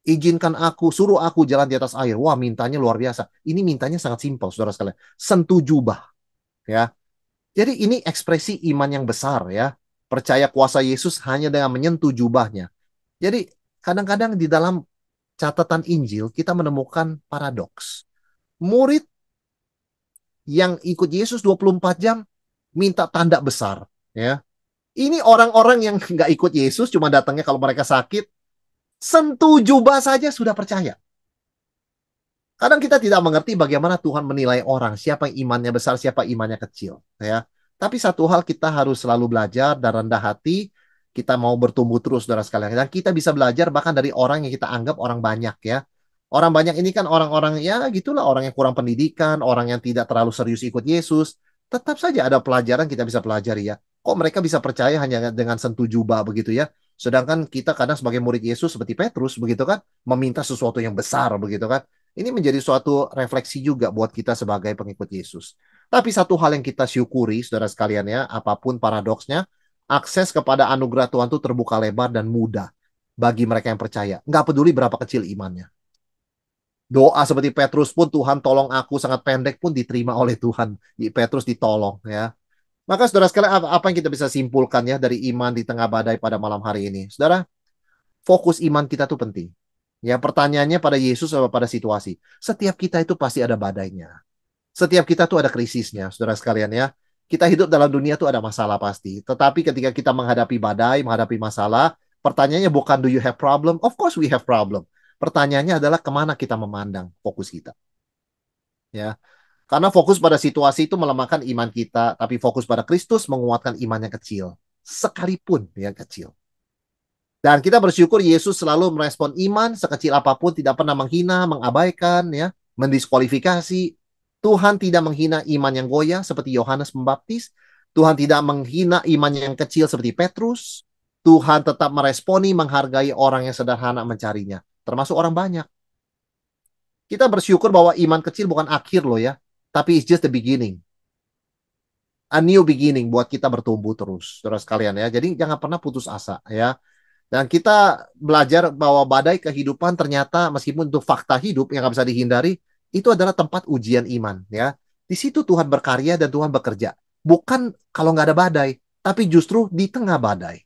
izinkan aku, suruh aku jalan di atas air. Wah, mintanya luar biasa. Ini mintanya sangat simpel, saudara sekalian. Sentuh jubah. Ya, jadi ini ekspresi iman yang besar. Ya, percaya kuasa Yesus hanya dengan menyentuh jubahnya. Jadi kadang-kadang di dalam catatan Injil kita menemukan paradoks. Murid yang ikut Yesus 24 jam minta tanda besar, ya. Ini orang-orang yang nggak ikut Yesus, cuma datangnya kalau mereka sakit, sentuh jubah saja sudah percaya. Kadang kita tidak mengerti bagaimana Tuhan menilai orang, siapa yang imannya besar, siapa imannya kecil, ya. Tapi satu hal kita harus selalu belajar dan rendah hati, kita mau bertumbuh terus, saudara sekalian. Dan kita bisa belajar bahkan dari orang yang kita anggap orang banyak, ya. Orang banyak ini kan orang-orang, ya gitulah, orang yang kurang pendidikan, orang yang tidak terlalu serius ikut Yesus. Tetap saja ada pelajaran kita bisa pelajari, ya. Kok mereka bisa percaya hanya dengan sentuh jubah begitu, ya. Sedangkan kita kadang sebagai murid Yesus seperti Petrus begitu kan, meminta sesuatu yang besar begitu kan. Ini menjadi suatu refleksi juga buat kita sebagai pengikut Yesus. Tapi satu hal yang kita syukuri, saudara sekalian, ya, apapun paradoksnya, akses kepada anugerah Tuhan itu terbuka lebar dan mudah bagi mereka yang percaya. Nggak peduli berapa kecil imannya. Doa seperti Petrus pun, Tuhan tolong aku, sangat pendek pun diterima oleh Tuhan. Petrus ditolong, ya. Maka saudara sekalian, apa yang kita bisa simpulkan ya dari iman di tengah badai pada malam hari ini? Saudara, fokus iman kita tuh penting. Ya, pertanyaannya pada Yesus atau pada situasi. Setiap kita itu pasti ada badainya. Setiap kita tuh ada krisisnya, saudara sekalian ya. Kita hidup dalam dunia tuh ada masalah pasti. Tetapi ketika kita menghadapi badai, menghadapi masalah, pertanyaannya bukan do you have problem? Of course we have problem. Pertanyaannya adalah kemana kita memandang fokus kita. Ya, karena fokus pada situasi itu melemahkan iman kita, tapi fokus pada Kristus menguatkan iman yang kecil, sekalipun yang kecil. Dan kita bersyukur Yesus selalu merespon iman sekecil apapun, tidak pernah menghina, mengabaikan, ya, mendiskualifikasi. Tuhan tidak menghina iman yang goyah seperti Yohanes Pembaptis. Tuhan tidak menghina iman yang kecil seperti Petrus. Tuhan tetap meresponi, menghargai orang yang sederhana mencarinya, termasuk orang banyak. Kita bersyukur bahwa iman kecil bukan akhir loh ya, tapi it's just the beginning. A new beginning buat kita bertumbuh terus, saudara sekalian ya. Jadi jangan pernah putus asa ya. Dan kita belajar bahwa badai kehidupan ternyata meskipun itu fakta hidup yang nggak bisa dihindari, itu adalah tempat ujian iman ya. Di situ Tuhan berkarya dan Tuhan bekerja. Bukan kalau nggak ada badai, tapi justru di tengah badai.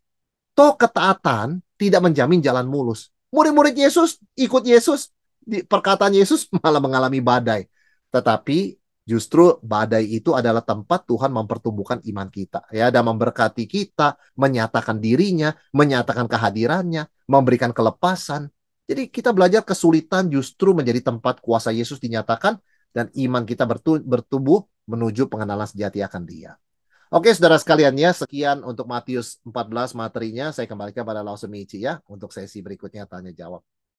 Toh ketaatan tidak menjamin jalan mulus. Murid-murid Yesus ikut Yesus, di perkataan Yesus malah mengalami badai. Tetapi justru badai itu adalah tempat Tuhan mempertumbuhkan iman kita ya, dan memberkati kita, menyatakan dirinya, menyatakan kehadirannya, memberikan kelepasan. Jadi kita belajar kesulitan justru menjadi tempat kuasa Yesus dinyatakan dan iman kita bertumbuh menuju pengenalan sejati akan Dia. Oke, saudara sekalian ya, sekian untuk Matius 14 materinya. Saya kembalikan pada Lausemici ya untuk sesi berikutnya tanya jawab.